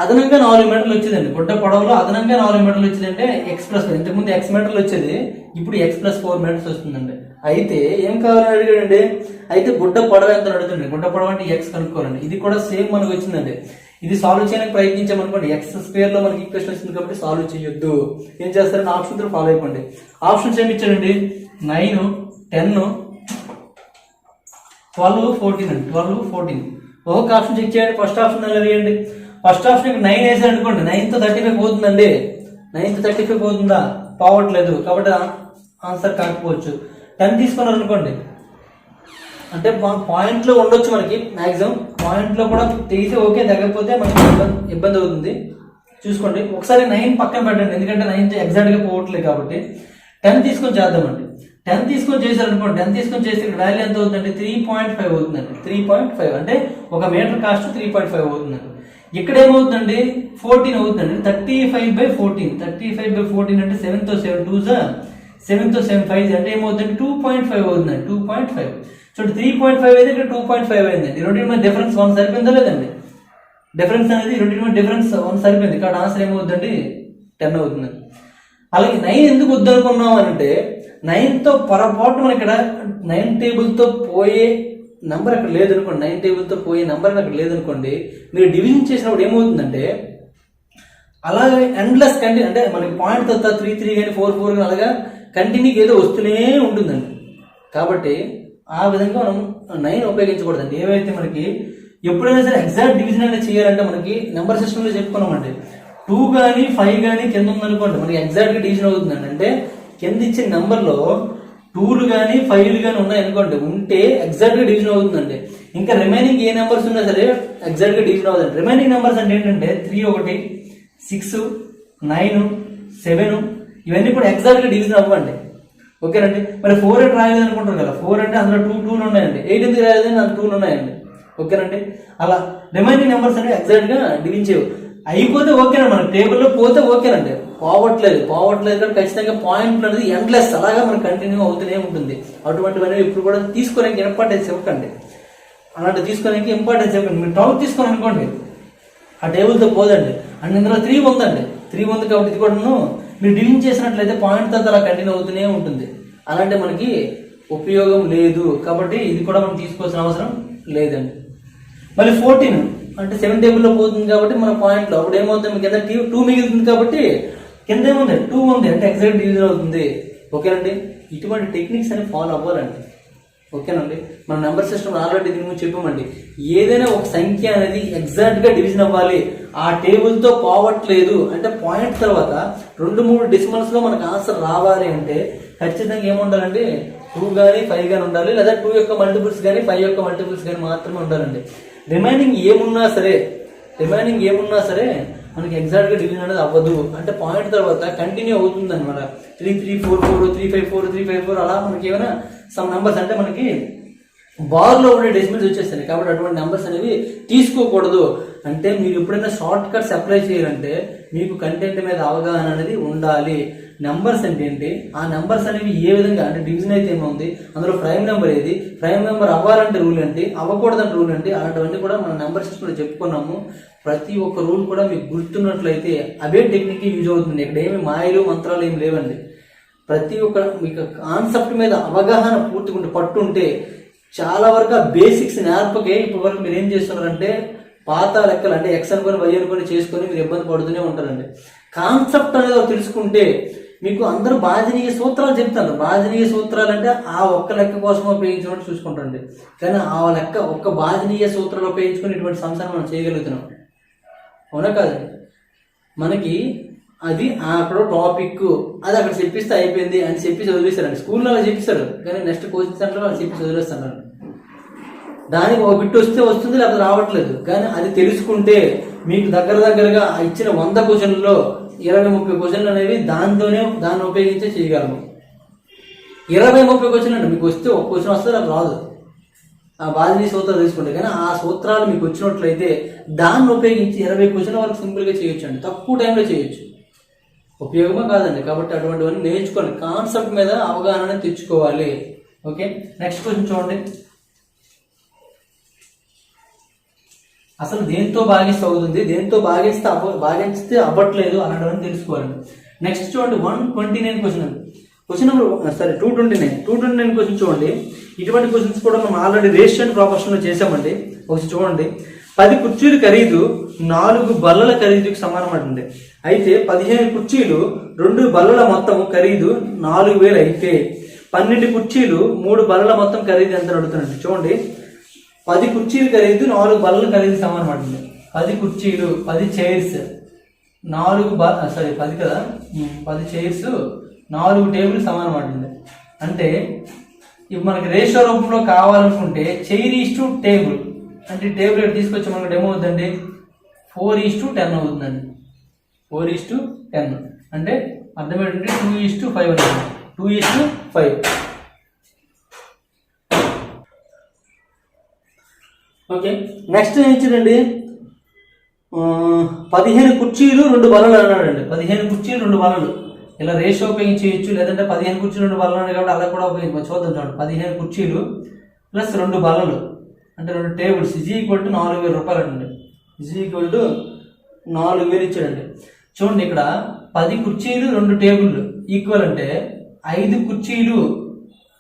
Speaker 1: అదనంగా 4 మీటర్లు వచ్చేదండి. గుడ్డ పొడవులో అదనంగా 4 మీటర్లు వచ్చేదంటే ఎక్స్ ప్లస్, ఇంతకుముందు ఎక్స్ మీటర్లు వచ్చేది, ఇప్పుడు ఎక్స్ ప్లస్ 4 మీటర్స్ వస్తుందండి. అయితే ఏం కావాలని అడిగాడండి, అయితే గుడ్డ పొడవు ఎంత అడుగుతుంది. గుడ్డ పొడవు అంటే ఎక్స్ కనుక్కోవాలండి. ఇది కూడా సేమ్ మనకు వచ్చిందండి. ఇది సాల్వ్ చేయడానికి ప్రయత్నించామనుకోండి, ఎక్స్ స్క్వేర్ లో మనకి ఈక్వేషన్ వచ్చింది కాబట్టి సాల్వ్ చేయొద్దు. ఏం చేస్తారని ఆప్షన్ తో ఫాలో అయిపోండి. ఆప్షన్స్ ఏమి ఇచ్చాడండి, 9, 10, 12, 14 అండి. 12, 14 ఒక ఆప్షన్ చెక్ చేయండి. ఫస్ట్ ఆప్షన్ ఎలా వేయండి, ఫస్ట్ ఆప్షన్ 9 వేసారు అనుకోండి, 9తో 35 పోతుందండి. 9తో 35 పోతుందా? పోవట్లేదు, కాబట్టి ఆన్సర్ కాకపోవచ్చు. 10 తీసుకున్నారు అనుకోండి, అంటే పాయింట్ లో ఉండొచ్చు మనకి, మాక్సిమం పాయింట్ లో కూడా తెగితే ఓకే, తగ్గకపోతే మనకి ఇబ్బంది అవుతుంది. చూసుకోండి. ఒకసారి 9 పక్కన పెట్టండి, ఎందుకంటే 9 ఎగ్జాక్ట్ గా పోవట్లేదు కాబట్టి. 10 తీసుకొని చేద్దామండి. 10 తీసుకొని చేశారు అనుకోండి, 10 తీసుకొని చేస్తే ఇక్కడ వాల్యూ ఎంత అవుతుందండి, 3.5 అవుతుందండి. 3.5 అంటే ఒక మీటర్ కాస్ట్ 3.5 అవుతుందండి. ఇక్కడ ఏమవుతుందండి, 14 అవుతుందండి. 35/14. 35/14 అంటే 7తో 7 2s 7తో 7 5 అంటే ఏమవుతుందండి, 2.5 అవుతుందండి. 2.5 చూడండి, 3.5 అయితే ఇక్కడ 2.5 అయిందండి. రెండింటి మధ్య డిఫరెన్స్ 1 సరిపోయిందా లేదండి? డిఫరెన్స్ అనేది రెండింటి మధ్య డిఫరెన్స్ 1 సరిపోయింది. ఇక్కడ ఆన్సర్ ఏమవుతుందండి, 10 అవుతుందండి. అలాగే 9 ఎందుకు వద్దనుకున్నాం అంటే 9తో పొరపాటు మనం ఇక్కడ 9 టేబుల్తో పోయే నంబర్ అక్కడ లేదనుకోండి, 9 టేబుల్తో పోయే నంబర్ అక్కడ లేదనుకోండి, మీరు డివిజన్ చేసినప్పుడు ఏమవుతుందంటే అలాగే ఎండ్లెస్ కంటిన్యూ, అంటే మనకి పాయింట్ తర్వాత 3 3 కానీ 4 4 కానీ అలాగా కంటిన్యూగా ఏదో వస్తూనే ఉంటుందండి. కాబట్టి ఆ విధంగా మనం 9 ఉపయోగించకూడదండి. ఏవైతే మనకి ఎప్పుడైనా సరే ఎగ్జాక్ట్ డివిజన్ అనేది చేయాలంటే మనకి నెంబర్ సిస్టంలో చెప్పుకున్నామండి, 2 కానీ 5 కానీ కింద ఉందనుకోండి మనకి ఎగ్జాక్ట్గా డివిజన్ అవుతుందండి. అంటే కింద ఇచ్చిన నెంబర్లో 2లు కానీ 5లు కానీ ఉన్నాయనుకోండి, ఉంటే ఎగ్జాక్ట్గా డివిజన్ అవుతుందండి. ఇంకా రిమైనింగ్ ఏ నెంబర్స్ ఉన్నా సరే ఎగ్జాక్ట్గా డివిజన్ అవుతుంది. రిమైనింగ్ నెంబర్స్ అంటే ఏంటంటే 3 1 6 9 7 ఇవన్నీ కూడా ఎగ్జాక్ట్గా డివిజన్ అవ్వండి. ఓకేనండి. మరి 4 అంటే రాయలేదు అనుకుంటారు కదా, 4 అంటే అందులో 2 2లు ఉన్నాయండి. 8 ఎందుకు రాయలేదని అందులో 2లు ఉన్నాయండి. ఓకేనండి. అలా రిమైనింగ్ నెంబర్స్ అనేవి ఎగ్జాక్ట్గా డివిజన్ చేయవు. అయిపోతే ఓకేనండి, మన టేబుల్లో పోతే ఓకేనండి. పోవట్లేదు కానీ ఖచ్చితంగా పాయింట్లు అనేది ఎండ్లెస్ అలాగా మనకు కంటిన్యూ అవుతూనే ఉంటుంది. అటువంటివన్నీ ఇప్పుడు కూడా తీసుకోవడానికి ఇంపార్టెన్స్ ఇవ్వకండి. అలాంటి తీసుకోవడానికి ఇంపార్టెన్స్ ఇవ్వకండి. మీరు 12 తీసుకొని అనుకోండి, ఆ టేబుల్తో పోదండి. అండ్ ఇందులో 3 ఉందండి, 3 ఉంది కాబట్టి ఇది కూడా మీరు డివిజన్ చేసినట్లయితే పాయింట్ తర్వాత అలా కంటిన్యూ అవుతూనే ఉంటుంది. అలాంటి మనకి ఉపయోగం లేదు కాబట్టి ఇది కూడా మనం తీసుకోవాల్సిన అవసరం లేదండి. మళ్ళీ 14 అంటే 7 టేబుల్లో పోతుంది కాబట్టి మన పాయింట్లో అప్పుడు ఏమవుతుంది, కింద 2 మిగులుతుంది కాబట్టి కింద ఏముంది 2 ఉంది అంటే ఎగ్జాక్ట్ డివిజన్ అవుతుంది. ఓకేనండి. ఇటువంటి టెక్నిక్స్ అని ఫాలో అవ్వాలండి. ఓకేనండి. మన నెంబర్ సిస్టమ్ ఆల్రెడీ దీని గురించి చెప్పామండి. ఏదైనా ఒక సంఖ్య అనేది ఎగ్జాక్ట్గా డివిజన్ అవ్వాలి, ఆ టేబుల్తో పోవట్లేదు అంటే పాయింట్ తర్వాత 2-3 డెసిమల్స్లో మనకు ఆన్సర్ రావాలి అంటే ఖచ్చితంగా ఏముండాలండి, 2 కానీ 5 కానీ ఉండాలి, లేదా 2 యొక్క మల్టిపుల్స్ కానీ 5 యొక్క మల్టిపుల్స్ కానీ మాత్రమే ఉండాలండి. రిమైనింగ్ ఏమున్నా సరే మనకి ఎగ్జాక్ట్గా డివిజన్ అనేది అవ్వదు. అంటే పాయింట్ తర్వాత కంటిన్యూ అవుతుంది అనమాట. 3-3-4-4, 3-5-4, 3-5-4 అలా మనకి ఏమైనా సమ్ నెంబర్స్ అంటే మనకి బార్లో ఉండే డెసిమల్స్ వచ్చేస్తాయి. కాబట్టి అటువంటి నెంబర్స్ అనేవి తీసుకోకూడదు. అంటే మీరు ఎప్పుడైనా షార్ట్ కట్స్ అప్లై చేయాలంటే మీకు కంటెంట్ మీద అవగాహన అనేది ఉండాలి. నెంబర్స్ అంటే ఏంటి, ఆ నెంబర్స్ అనేవి ఏ విధంగా అంటే డివిజన్ అయితే ఏముంది, అందులో ప్రైమ్ నెంబర్ ఏది, ప్రైమ్ నెంబర్ అవ్వాలంటే రూల్ ఏంటి, అవ్వకూడదంటే రూల్ ఏంటి, అలాంటివన్నీ కూడా మన నెంబర్ సిస్టంలో చెప్పుకున్నాము. ప్రతి ఒక్క రూల్ కూడా మీకు గుర్తున్నట్లయితే అవే టెక్నిక్ యూజ్ అవుతుంది. ఇక్కడ ఏమి మాయలు మంత్రాలు ఏమి లేవండి. ప్రతి ఒక్క మీకు కాన్సెప్ట్ మీద అవగాహన పూర్తిగా పట్టుంటే చాలా వరకు ఆ బేసిక్స్ నేర్పకే ఇప్పటి వరకు మీరు ఏం చేస్తున్నారంటే పాత లెక్కలు అంటే ఎక్స్ అనుకొని వై అనుకొని చేసుకొని మీరు ఇబ్బంది పడుతూనే ఉంటారండి. కాన్సెప్ట్ అనేది తెలుసుకుంటే మీకు అందరూ బాధనీయ సూత్రాలు చెప్తారు. బాధనీయ సూత్రాలు అంటే ఆ ఒక్క లెక్క కోసం ఉపయోగించినట్టు చూసుకుంటారండి. కానీ ఆ లెక్క ఒక్క బాధనీయ సూత్రాలు ఉపయోగించుకొని ఇటువంటి సంస్థను మనం చేయగలుగుతున్నాం. అవునా కాదండి? మనకి అది అక్కడ టాపిక్ అది అక్కడ చెప్పిస్తే అయిపోయింది అని చెప్పి చదివిస్తారండి. స్కూల్లో అలా చెప్పిస్తారు, కానీ నెక్స్ట్ కోచింగ్ సెంటర్లో వాళ్ళు చెప్పి చదివిస్తారండి. దానికి ఒక బిట్ వస్తే వస్తుంది, లేకపోతే రావట్లేదు. కానీ అది తెలుసుకుంటే మీకు దగ్గరగా ఇచ్చిన 100 క్వశ్చన్లలో 20-30 క్వశ్చన్లు అనేవి దాన్ని ఉపయోగించే చేయగలము. 20-30 క్వశ్చన్లు అంటే మీకు వస్తే ఒక క్వశ్చన్ వస్తే నాకు రాదు, ఆ బాధని సూత్రాలు తీసుకుంటే. కానీ ఆ సూత్రాలు మీకు వచ్చినట్లయితే దాన్ని ఉపయోగించి 20 క్వశ్చన్ల వరకు సింపుల్గా చేయొచ్చు అండి, తక్కువ టైంలో చేయొచ్చు. ఉపయోగమా కాదండి. కాబట్టి అటువంటివన్నీ నేర్చుకోండి, కాన్సెప్ట్ మీద అవగాహన తెచ్చుకోవాలి. ఓకే, నెక్స్ట్ క్వశ్చన్ చూడండి. అసలు దేంతో భాగిస్తే అవుతుంది, దేంతో భాగిస్తే అవ్వట్లేదు అలాంటివన్నీ తెలుసుకోవాలండి. నెక్స్ట్ చూడండి 129 క్వశ్చన్ నెంబర్ 229 క్వశ్చన్ చూడండి. ఇటువంటి క్వశ్చన్స్ కూడా మనం ఆల్రెడీ రేషియో ప్రాపర్షన్లో చేసామండి. ఒకసారి చూడండి. 10 కుర్చీలు ఖరీదు 4 బల్లల ఖరీదుకి సమానం అంటుంది. అయితే 15 కుర్చీలు 2 బల్లల మొత్తం ఖరీదు 4000 అయితే 12 కుర్చీలు 3 బల్లల మొత్తం ఖరీదు ఎంత అడుగుతానండి. చూడండి, 10 కుర్చీలు ఖరీదు 4 బల్లల ఖరీదు సమానం అంటుంది. 10 కుర్చీలు 10 చైర్స్ 10 కదా, 10 చైర్స్ 4 టేబుల్ సమానం అంటుంది. అంటే ఇప్పుడు మనకి రేషియో రూపంలో కావాలనుకుంటే చైర్ ఈస్టు టేబుల్ అంటే టేబుల్ తీసుకొచ్చి మనకు డెమో అవుతుందండి 4:10 అవుతుందండి. 4:10 అంటే అర్థమేంటంటే 2:5 అనుకోండి. 2:5. ఓకే, నెక్స్ట్ ఏం ఇచ్చిందండి, 15 కుర్చీలు 2 బల్లలు అన్నాడండి. 15 కుర్చీలు 2 బల్లలు ఇలా రేషియో ఉపయోగించవచ్చు, లేదంటే 15 కుర్చీలు 2 బల్లలు అన్నాడు కాబట్టి అలా కూడా ఉపయోగించవచ్చు. చూద్దాం చూడండి. 15 కుర్చీలు ప్లస్ 2 బల్లలు అంటే 2 టేబుల్స్ = 4,000 రూపాయలు అండి. =4,000 ఇచ్చాడండి. చూడండి, ఇక్కడ 10 కుర్చీలు 2 టేబుల్ ఈక్వల్ అంటే 5 కుర్చీలు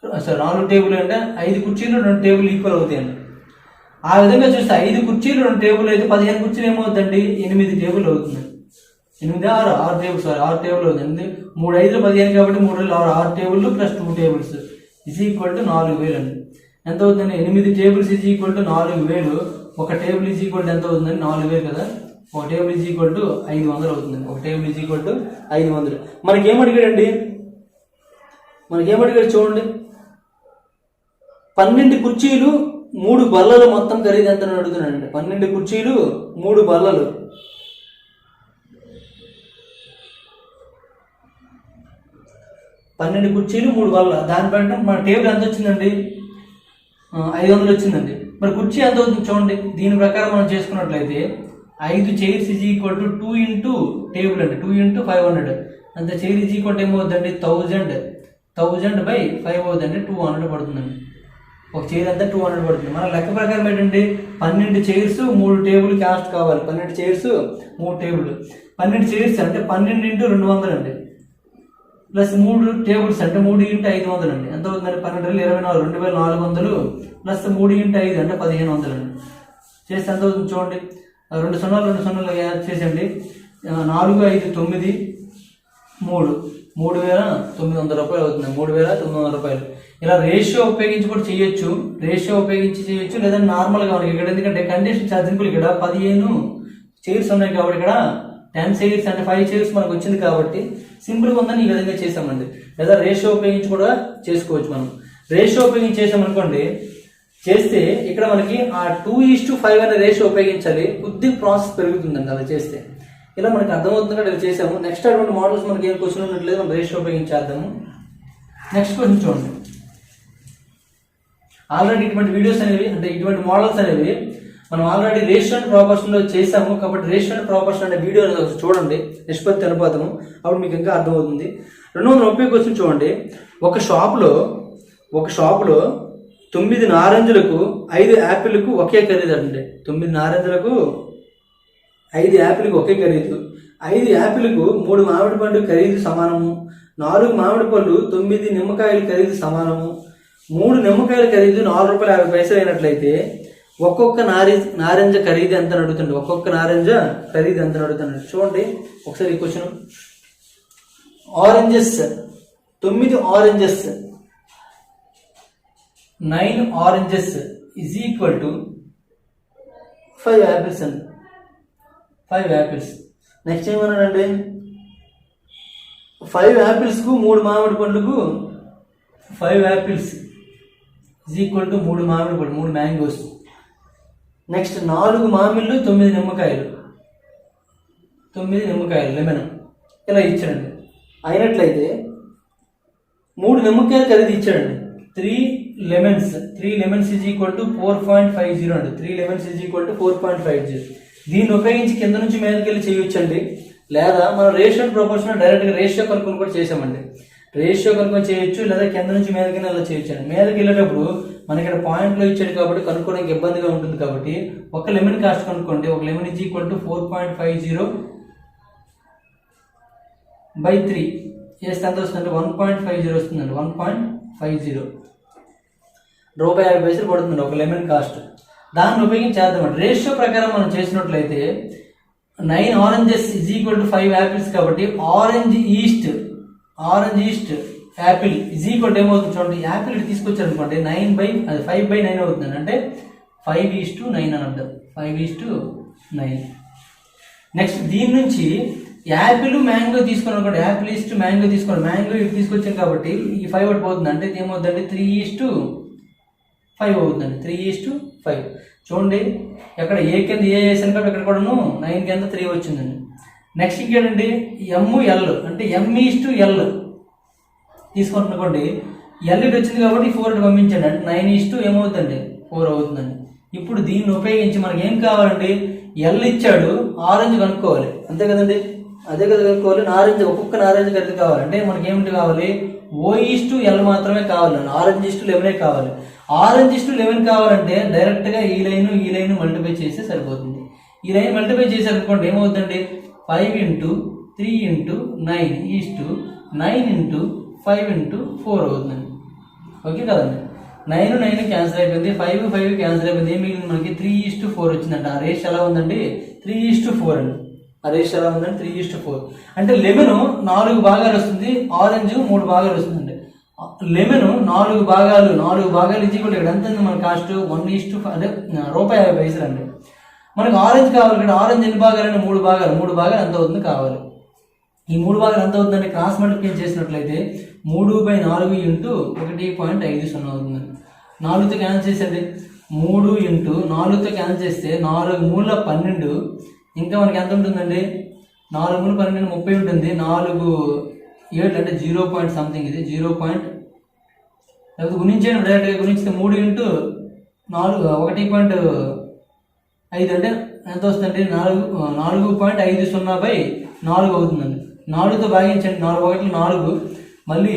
Speaker 1: 4 టేబుల్ అంటే 5 కుర్చీలు 2 టేబుల్ ఈక్వల్ అవుతాయండి. ఆ విధంగా చూస్తే 5 కుర్చీలు 2 టేబుల్ అయితే 15 కుర్చీలు ఏమవుతుందండి, 8 టేబుల్ అవుతుంది. 6 టేబుల్స్ 6 టేబుల్ అవుతుంది. 3 5 15 కాబట్టి 3 6 టేబుల్ ప్లస్ 2 టేబుల్స్ = 4,000 అండి. ఎంత అవుతుందండి, 8 టేబుల్స్ = 4,000. ఒక టేబుల్ ఎంత అవుతుందండి, 4,000 కదా. ఒక టేబుల్ 500 అవుతుందండి. ఒక టేబుల్ 500. మనకేమడిగాడండి, చూడండి. 12 కుర్చీలు 3 బల్లలు మొత్తం ఖరీదు ఎంత అడుగుతున్నాడండి. 12 కుర్చీలు 3 బల్లలు 12 కుర్చీలు 3 బల్లలు దానిపైన మన టేబుల్ ఎంత వచ్చిందండి, 500 వచ్చిందండి. మరి కుర్చీ ఎంత అవుతుంది చూడండి. దీని ప్రకారం మనం చేసుకున్నట్లయితే 5 chairs is equal to 2 into table అండి, 2 ఇంటూ 500 అంత చైర్ ఈజ్ ఈక్వల్ టు ఏమవుతుందండి 1000 బై 5 అవుతుందండి 200 పడుతుందండి. ఒక చైర్ అంతా 200 పడుతుంది. మన లెక్క ప్రకారం ఏంటండి 12 చైర్స్ 3 టేబుల్ కాస్ట్ కావాలి. 12 చైర్స్ 3 టేబుల్, 12 చైర్స్ అంటే 12 ఇంటూ 200 అండి, ప్లస్ 3 టేబుల్స్ అంటే 3 ఇంటూ 500 అండి. ఎంత అవుతుందండి 12 24 2400 ప్లస్ 3 ఇంటూ 5 అంటే 1500 అండి. చేస్తే ఎంత అవుతుంది చూడండి. 2 సున్నాలు యాడ్ చేసండి. 4 5 9 3,900 రూపాయలు అవుతుంది. 3,900 రూపాయలు. ఇలా రేషియో ఉపయోగించి కూడా చేయొచ్చు, లేదంటే నార్మల్గా మనకి ఇక్కడ ఎందుకంటే కండిషన్ చాలా సింపుల్. ఇక్కడ 15 చైర్స్ ఉన్నాయి కాబట్టి ఇక్కడ 10 చైర్స్ అంటే 5 చైర్స్ మనకు వచ్చింది కాబట్టి సింపుల్గా ఉందని ఈ విధంగా చేసామండి. లేదా రేషియో ఉపయోగించి కూడా చేసుకోవచ్చు. మనం రేషియో ఉపయోగించి చేసామనుకోండి, చేస్తే ఇక్కడ మనకి ఆ 2:5 అనే రేషియో ఉపయోగించాలి. కొద్దిగా ప్రాసెస్ పెరుగుతుందండి అలా చేస్తే. ఇలా మనకి అర్థమవుతుంది కదా, ఇలా చేసాము. నెక్స్ట్ అటువంటి మోడల్స్ మనకి ఏం క్వశ్చన్ ఉన్నట్లేదు, మనం రేషియో ఉపయోగించేద్దాము. నెక్స్ట్ క్వశ్చన్ చూడండి. ఆల్రెడీ ఇటువంటి వీడియోస్ అనేవి అంటే ఇటువంటి మోడల్స్ అనేవి మనం ఆల్రెడీ రేషియో అండ్ ప్రాపోర్షన్లో చేసాము కాబట్టి రేషియో అండ్ ప్రాపోర్షన్ అనే వీడియో చూడండి, నిష్పత్తి అనుపాతము, అప్పుడు మీకు ఇంకా అర్థమవుతుంది. 230 క్వశ్చన్ చూడండి. ఒక షాపులో 9 నారింజలకు 5 యాపిల్కు ఒకే ఖరీదు అండి. 9 నారింజలకు 5 యాపిల్కి ఒకే ఖరీదు. 5 యాపిల్కు 3 మామిడి పండు ఖరీదు సమానము. 4 మామిడి పళ్ళు 9 నిమ్మకాయల ఖరీదు సమానము. 3 నిమ్మకాయల ఖరీదు ₹4.50 అయినట్లయితే ఒక్కొక్క నారింజ ఖరీదు ఎంత అడుగుతుంది. చూడండి ఒకసారి ఈ question. Oranges 9 oranges 9 oranges is equal to 5 apples అండి. 5 యాపిల్స్. నెక్స్ట్ ఏమన్నాడండి 5 యాపిల్స్కు 3 మామిడి పండ్లకు 5 యాపిల్స్ ఈజ్ ఈక్వల్ టు 3 మామిడి పండ్లు 3 మ్యాంగోస్. నెక్స్ట్ 4 మామిళ్ళు 9 నిమ్మకాయలు లెమన్ ఇలా ఇచ్చాడండి. అయినట్లయితే 3 నిమ్మకాయలు ఖరీదు ఇచ్చాడండి. 3 లెమన్స్ ఈజ్ ఈక్వల్ టు 4.50 అండి. 3 లెమన్స్ ఈజ్ ఈక్వల్ టు 4.50. దీన్ని ఉపయోగించి కింద నుంచి మీదకి వెళ్ళి చేయొచ్చండి. లేదా మనం రేషియో అండ్ ప్రపోర్షన్ డైరెక్ట్గా రేషియో కనుక్కొని కూడా చేసామండి. రేషియో కనుక్కొని చేయొచ్చు, లేదా కింద నుంచి మీదకి అలా చేయొచ్చు అండి. మీదకి వెళ్ళేటప్పుడు మనకి ఇక్కడ పాయింట్లో ఇచ్చాడు కాబట్టి కనుక్కోవడానికి ఇబ్బందిగా ఉంటుంది కాబట్టి ఒక లెమన్ కాస్ట్ కనుక్కోండి. ఒక లెమన్ ఈజ్ ఈక్వల్ టు 4.50/3 చేస్తే ఎంత వస్తుందంటే 1.50 వస్తుందండి. 1.50 ₹50 పడుతుంది ఒక లెమన్ కాస్ట్. దాన్ని ఉపయోగించి చేద్దామండి. రేషియో ప్రకారం మనం చేసినట్లయితే 9 oranges is equal to 5 apples కాబట్టి orange east apple is equal to ఏమవుతుంది చూడండి. యాపిల్ తీసుకొచ్చారు అనుకోండి 5/9 అవుతుంది. అంటే 5:9 అని అర్థం. 5:9. నెక్స్ట్ దీని నుంచి యాపిల్ మ్యాంగో తీసుకుని అనుకోండి. యాపిల్ ఈస్ట్ మ్యాంగో తీసుకోండి. మ్యాంగో ఇటు తీసుకొచ్చాం కాబట్టి ఈ 5 ఒకటి పోతుంది. అంటే ఇది ఏమవుతుందండి 3:5 అవుతుందండి. 3:5. చూడండి ఎక్కడ ఏ కింద ఏ వేసాను కాబట్టి ఇక్కడ కూడా 9 కింద 3 వచ్చిందండి. నెక్స్ట్ ఇంకేంటండి ML అంటే M:L తీసుకుంటుకోండి. L ఇటు వచ్చింది కాబట్టి 4 ఇటు పంపించండి. అంటే 9 ఏమవుతుందండి 4 అవుతుందండి. ఇప్పుడు దీన్ని ఉపయోగించి మనకి ఏం కావాలండి, L ఇచ్చాడు, ఆరెంజ్ కనుక్కోవాలి. అంతే కదండి, అదే కదా కనుక్కోవాలి. నారెంజ్ ఒక్కొక్క నారెంజ్ ఖరీదు కావాలంటే మనకి ఏమిటి కావాలి, O:L మాత్రమే కావాలండి. ఆరెంజ్:11 కావాలి. ఆరెంజ్:11 కావాలంటే డైరెక్ట్గా ఈ లైన్ మల్టిప్లై చేస్తే సరిపోతుంది. ఈ లైన్ మల్టిప్లై చేశారనుకోండి ఏమవుతుందండి 5 × 3 × 9 9 × 5 × 4 అవుతుందండి. ఓకే కదండి. 9 క్యాన్సిల్ అయిపోయింది, 5 క్యాన్సిల్ అయిపోయింది. ఏం మిగిలింది మనకి 3:4 వచ్చిందంట. ఆ రేషియో ఎలా ఉందండి 3:4 అండి. ఆ రేషియో ఎలా ఉందండి 3:4. అంటే లెమన్ 4 భాగాలు వస్తుంది, ఆరెంజ్ 3 భాగాలు వస్తుందండి. లెమన్ 4 భాగాలు ఇచ్చి కూడా ఇక్కడ ఎంత ఉంది మన కాస్ట్ 1:5 అంటే ₹50 అండి. మనకు ఆరెంజ్ కావాలి. ఇక్కడ ఆరెంజ్ ఎన్ని భాగాలంటే 3 భాగాలు ఎంత అవుతుంది కావాలి. ఈ 3 భాగాలు ఎంత అవుతుందండి క్రాస్ మల్టిప్లై చేసినట్లయితే 3/4 × 1.50 అవుతుందండి. 4తో క్యాన్సిల్ చేసేది 3 × 4తో క్యాన్సిల్ చేస్తే 4 3 12. ఇంకా మనకి ఎంత ఉంటుందండి 4 3 12 30 ఉంటుంది. 4 7 అంటే 0. ఇది 0. లేకపోతే గుణించండి. డైరెక్ట్గా గుణించితే 3 × 1.5 అంటే ఎంత వస్తుందండి 4.50/4 అవుతుందండి. 4తో భాగించండి, 4 1 4. మళ్ళీ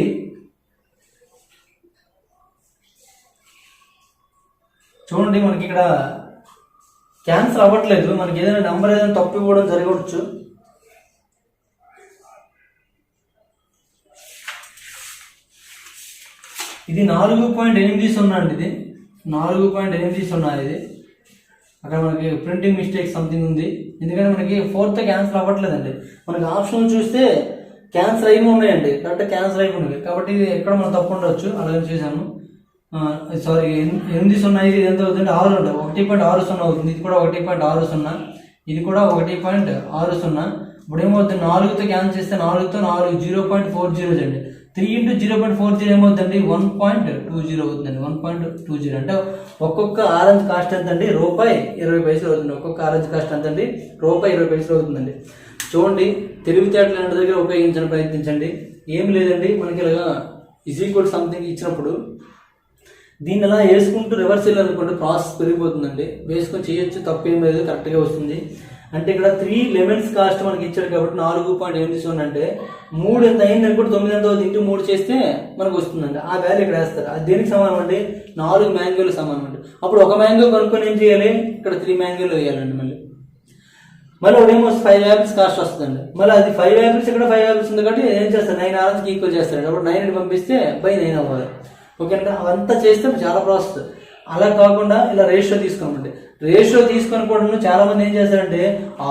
Speaker 1: చూడండి మనకి ఇక్కడ క్యాన్సల్ అవ్వట్లేదు, మనకి ఏదైనా నెంబర్ ఏదైనా తప్పు ఇవ్వడం జరగవచ్చు. ఇది 4.80 అండి, ఇది 4.80 ఇది. అక్కడ మనకి ప్రింటింగ్ మిస్టేక్ సంథింగ్ ఉంది, ఎందుకంటే మనకి 4తో క్యాన్సిల్ అవ్వట్లేదండి. మనకి ఆప్షన్ చూస్తే క్యాన్సిల్ అయిపోయి ఉన్నాయండి, కరెక్ట్ క్యాన్సిల్ అయిపోయినాయి. కాబట్టి ఇది ఎక్కడ మనం తప్పు ఉండవచ్చు, అలాగే చేశాను. సారీ, 8 ఇది ఎంత అవుతుంది, 6 ఉంటుంది, 1.60 అవుతుంది. ఇది కూడా 1.60, ఇది కూడా 1.60. ఇప్పుడు ఏమవుతుంది, 4తో క్యాన్సిల్ చేస్తే 4తో 4 0.40 అండి. 3 × 0.40 ఏమవుతుందండి, 1.20 అవుతుందండి. 1.20 అంటే ఒక్కొక్క ఆరెంజ్ కాస్ట్ ఎంత అండి, ₹1.20 అవుతుంది. ఒక్కొక్క ఆరెంజ్ కాస్ట్ ఎంత అండి, ₹1.20 అవుతుందండి. చూడండి, తెలివితేటలు లాంటి దగ్గర ఉపయోగించడానికి ప్రయత్నించండి. ఏం లేదండి, మనకి ఇలాగా = సంథింగ్ ఇచ్చినప్పుడు దీన్ని అలా వేసుకుంటూ రివర్స్ వెళ్ళాలనుకోండి, ప్రాసెస్ పెరిగిపోతుందండి. వేసుకొని చేయొచ్చు, తప్పేం లేదు, కరెక్ట్గా వస్తుంది. అంటే ఇక్కడ 3 లెమన్స్ కాస్ట్ మనకి ఇచ్చాడు కాబట్టి 4.80 అంటే 3 ఎంత అయింది అనుకోండి, 9 ఎంత అవుతుంది, ఇంటూ 3 చేస్తే మనకు వస్తుందండి. ఆ వాల్యూ ఇక్కడ వేస్తారు. అది దేనికి సమానం అండి, 4 మ్యాంగోలు సమానం అండి. అప్పుడు ఒక మ్యాంగో కనుక్కొని ఏం చేయాలి, ఇక్కడ 3 మ్యాంగోలు వేయాలండి. మళ్ళీ ఒకటేమో 5 యాపిల్స్ కాస్ట్ వస్తుందండి. మళ్ళీ అది 5 యాపిల్స్, ఇక్కడ 5 యాపిల్స్ ఉంది కాబట్టి ఏం చేస్తారు, 9 ఆరెంజ్కి ఈక్వల్ చేస్తారండి. అప్పుడు 9 పంపిస్తే బై 9 అవ్వాలి. ఓకేనా, అవంతా చేస్తే చాలా ప్రాసెస్. అలా కాకుండా ఇలా రేషియో తీసుకోమండి. రేషియో తీసుకొని కూడా చాలా మంది ఏం చేస్తారంటే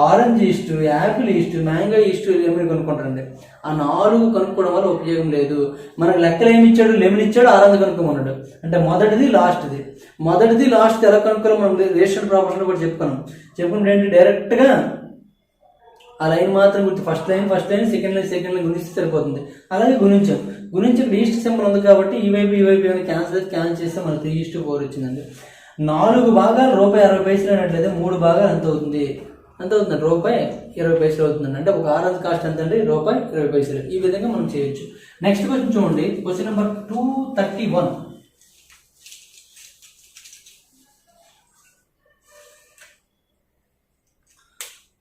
Speaker 1: orange east, apple east, mango east, lemon కొనుక్కుంటారండి. ఆ 4 కనుక్కోవడం వల్ల ఉపయోగం లేదు. మనకు లెక్కలు ఏమి ఇచ్చాడు, లెమన్ ఇచ్చాడు, ఆరెంజ్ కనుక్కోమన్నాడు. అంటే మొదటిది లాస్ట్ది ఎలా కనుక్కోవాలి మనం రేషియో ప్రాపర్షన్ కూడా చెప్పుకుంటే ఏంటి, డైరెక్ట్గా ఆ లైన్ మాత్రం గుర్తు, ఫస్ట్ లైన్ సెకండ్ లైన్ గుణిస్తే సరిపోతుంది. అలాగే గుణించి ఇక్కడ ఈస్ట్ సింబల్ ఉంది కాబట్టి ఈ వైపు క్యాన్సిల్ చేస్తే మనకు 3:4 వచ్చిందండి. 4 భాగాలు ₹1.60 అయినట్లయితే 3 భాగాలు ఎంత అవుతుంది, ₹1.20 అవుతుందండి. అంటే ఒక ఆరెంజ్ కాస్ట్ ఎంత అండి, ₹1.20. ఈ విధంగా మనం చేయొచ్చు. నెక్స్ట్ క్వశ్చన్ చూడండి, క్వశ్చన్ నెంబర్ 231.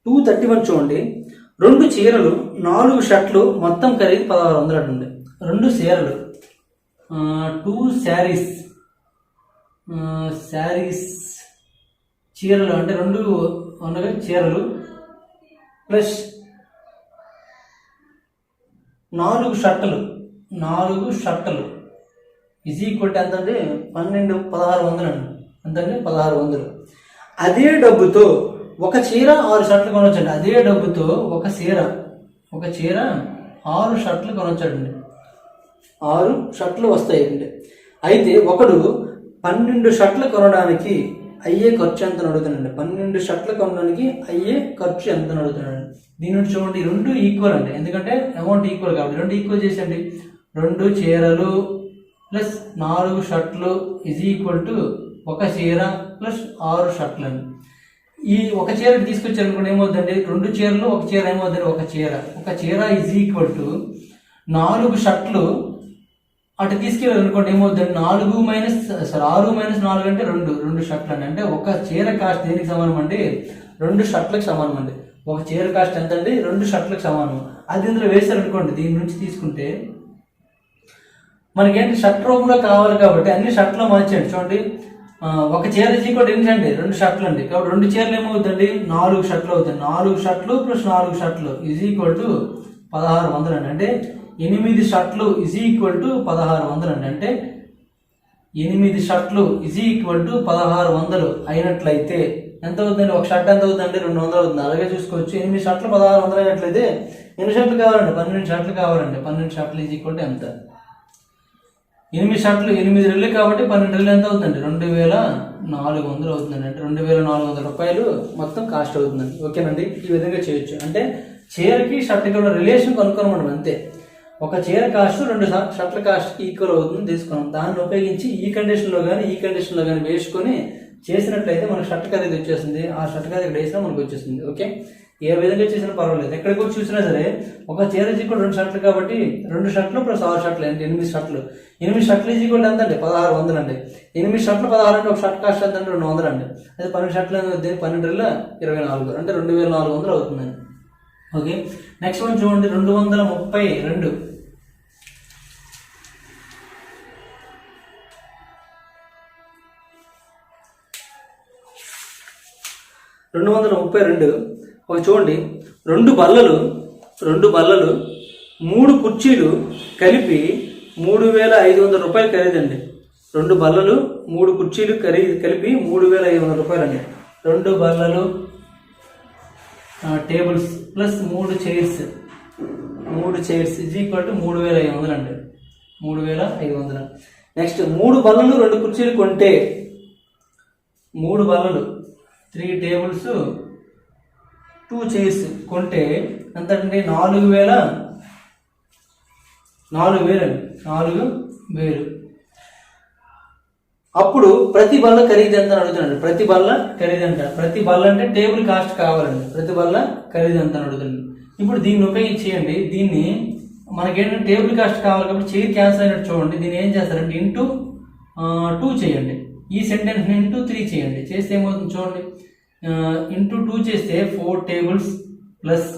Speaker 1: 231 చూడండి. 2 చీరలు, 4 షర్ట్లు, మొత్తం ఖరీదు 1600 అండి. 2 చీరలు, 2 శారీస్ చీరలు అంటే 2 ఉండగా చీరలు ప్లస్ 4 షర్టులు = ఎంత అండి, 1600 అండి. ఎంతండి, 1600. అదే డబ్బుతో ఒక చీర 6 షర్ట్లు కొనొచ్చండి. అదే డబ్బుతో ఒక చీర 6 షర్ట్లు కొనొచ్చాడండి. 6 షర్ట్లు వస్తాయండి. అయితే ఒకడు 12 షర్ట్లు కొనడానికి అయ్యే ఖర్చు ఎంత అడుగుతానండి. 12 షర్ట్లు కొనడానికి అయ్యే ఖర్చు ఎంత అడుగుతున్నాడు. దీని నుంచి చూడండి, 2 ఈక్వల్ అండి, ఎందుకంటే అమౌంట్ ఈక్వల్ కాబట్టి 2 ఈక్వల్ చేసేయండి. 2 చీరలు ప్లస్ 4 షర్ట్లు = ఒక చీర ప్లస్ 6 షర్ట్లు అండి. ఈ ఒక చీర తీసుకొచ్చారనుకోండి, ఏమవుతుందండి, 2 చీరలు, ఒక చీర ఏమవుతుంది, ఒక చీర = 4 షర్ట్లు. అటు తీసుకెళ్ళాలనుకోండి, ఏమవుతుంది, 6 - 4 అంటే 2 షర్ట్లు అండి. అంటే ఒక చీర కాస్ట్ దేనికి సమానం అండి, 2 షర్ట్లకు సమానం అండి. ఒక చీర కాస్ట్ ఎంత అండి, 2 షర్ట్లకు సమానం. అది ఇందులో వేశారనుకోండి, దీని నుంచి తీసుకుంటే మనకేంటి, షర్ట్ రూపంలో కావాలి కాబట్టి అన్ని షర్ట్లో మార్చండి. చూడండి, ఒక చీర ఏంటండి, 2 షర్ట్లు అండి. కాబట్టి 2 చీరలు ఏమవుతుంది, 4 షర్ట్లు అవుతుంది. 4 షర్ట్లు ప్లస్ 4 షర్ట్లు = 1600 అండి. అంటే 8 షర్ట్లు = 1600 అండి. అంటే 8 షర్ట్లు = 1600 అయినట్లయితే ఎంత అవుతుందండి, ఒక షర్ట్ ఎంత అవుతుందండి, 200 అవుతుంది. అలాగే చూసుకోవచ్చు. 8 షర్ట్లు 1600 అయినట్లయితే ఎన్ని షర్ట్లు కావాలండి, 12 షర్ట్లు కావాలండి. 12 షర్ట్లు = ఎంత, 8 షర్ట్లు 8 రెళ్ళు కాబట్టి 12 రెళ్ళు ఎంత అవుతుందండి, 2400 అవుతుందండి. అంటే ₹2400 మొత్తం కాస్ట్ అవుతుందండి. ఓకేనండి, ఈ విధంగా చేయొచ్చు. అంటే చీరకి షర్ట్కి ఉన్న రిలేషన్ కనుక్కోనమాట, అంతే. ఒక చీర కాస్ట్ 2 షర్ట్ల కాస్ట్కి ఈక్వల్ అవుతుంది తీసుకున్నాం. దాన్ని ఉపయోగించి ఈ కండిషన్లో కానీ వేసుకొని చేసినట్లయితే మనకు షర్ట్ ఖరీదు వచ్చేస్తుంది. ఆ షర్ట్ ఖరీదు ఇక్కడ వేసినా మనకు వచ్చేస్తుంది. ఓకే, ఏ విధంగా చేసినా పర్వాలేదు. ఎక్కడికి వచ్చి చూసినా సరే ఒక చీర ఈక్వల్ 2 షర్ట్లు కాబట్టి 2 షర్ట్లు ప్లస్ 6 షర్ట్లు అంటే 8 షర్ట్లు. 8 షర్ట్లు ఈక్వల్ ఎంత అండి? 1600 అండి. 8 షర్ట్లు 16 అంటే ఒక షర్ట్ కాస్ట్ ఎంత అంటే 200 అండి. అదే 12 షర్ట్లు అనేది 12 24 అంటే 2400 అవుతుందండి. ఓకే, నెక్స్ట్ వన్ చూడండి 232. 232 ఒక చూడండి, 2 బల్లలు 3 కుర్చీలు కలిపి 3500 రూపాయలు ఖరీదండి. 2 బల్లలు 3 కుర్చీలు కలిపి 3500 రూపాయలు అండి. 2 బల్లలు tables plus 3 chairs equal to 3500 అండి. 3500. నెక్స్ట్ 3 బల్లలు 2 కుర్చీలు కొంటే 3 బల్లలు 3 టేబుల్స్ 2 చైర్స్ కొంటే ఎంత అండి? 4000 అండి. 4000. అప్పుడు ప్రతి బల్ల ఖరీదు ఎంత అని అడుగుతున్నాడు. ప్రతి బల్ల ఖరీదు ఎంత? ప్రతి బల్ల అంటే టేబుల్ కాస్ట్ కావాలండి. ప్రతి బల్ల ఖరీదు ఎంత అని అడుగుతున్నాడు. ఇప్పుడు దీన్ని ఉపయోగించేయండి. దీన్ని మనకేంటంటే టేబుల్ కాస్ట్ కావాలి కాబట్టి చైర్ క్యాన్సిల్ అయినట్టు చూడండి. దీన్ని ఏం చేస్తారంటే ఇంటూ 2 చేయండి. ఈ సెంటెన్స్ ఇంటూ 3 చేయండి. చేస్తే ఏమవుతుంది చూడండి. ఇంటూ 2 చేస్తే 4 tables plus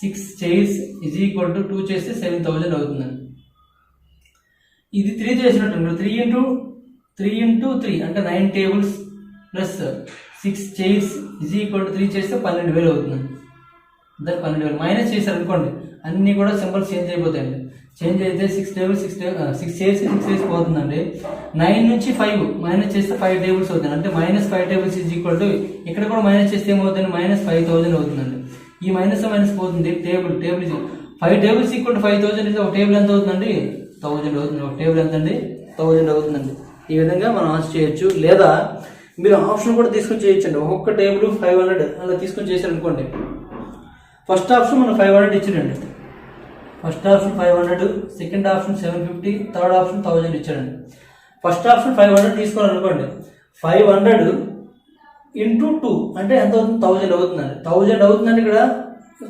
Speaker 1: 6 chairs is equal to 2 చేస్తే 7000 అవుతుందండి. ఇది 3 చేసినట్టు 3 ఇంటూ 3 అంటే 9 tables plus 6 chairs is equal to 3 చేస్తే 12000 అవుతుందండి. 12000 మైనస్ చేశారు అనుకోండి, అన్నీ కూడా సింబల్స్ చేంజ్ అయిపోతాయండి. చేంజ్ అయితే 6 టేబుల్స్ 6 చైర్స్ పోతుందండి. 9 నుంచి 5 మైనస్ చేస్తే 5 టేబుల్స్ అవుతుంది. అంటే -5 టేబుల్స్ ఈజ్ ఈక్వల్ టు ఇక్కడ కూడా మైనస్ చేస్తే ఏమవుతుంది? -5000 అవుతుందండి. ఈ మైనస్ పోతుంది. టేబుల్ 5 టేబుల్స్ ఈక్వల్ టు 5000 అయితే ఒక టేబుల్ ఎంత అవుతుందండి? 1000 అవుతుంది. ఒక టేబుల్ ఎంత అండి? 1000 అవుతుందండి. ఈ విధంగా మనం ఆన్సర్ చేయొచ్చు. లేదా మీరు ఆప్షన్ కూడా తీసుకొని చేయొచ్చండి. ఒక్కొక్క టేబుల్ 500 అలా తీసుకొని చేశారు అనుకోండి. ఫస్ట్ ఆప్షన్ మనం 500 ఇచ్చాడండి. First option 500, second option 750, third option 1000 ఇచ్చాడండి. First option 500 తీసుకోవాలనుకోండి. 500 ఇంటూ 2 అంటే ఎంత అవుతుంది? 1000 అవుతుందండి. 1000 అవుతుందండి. ఇక్కడ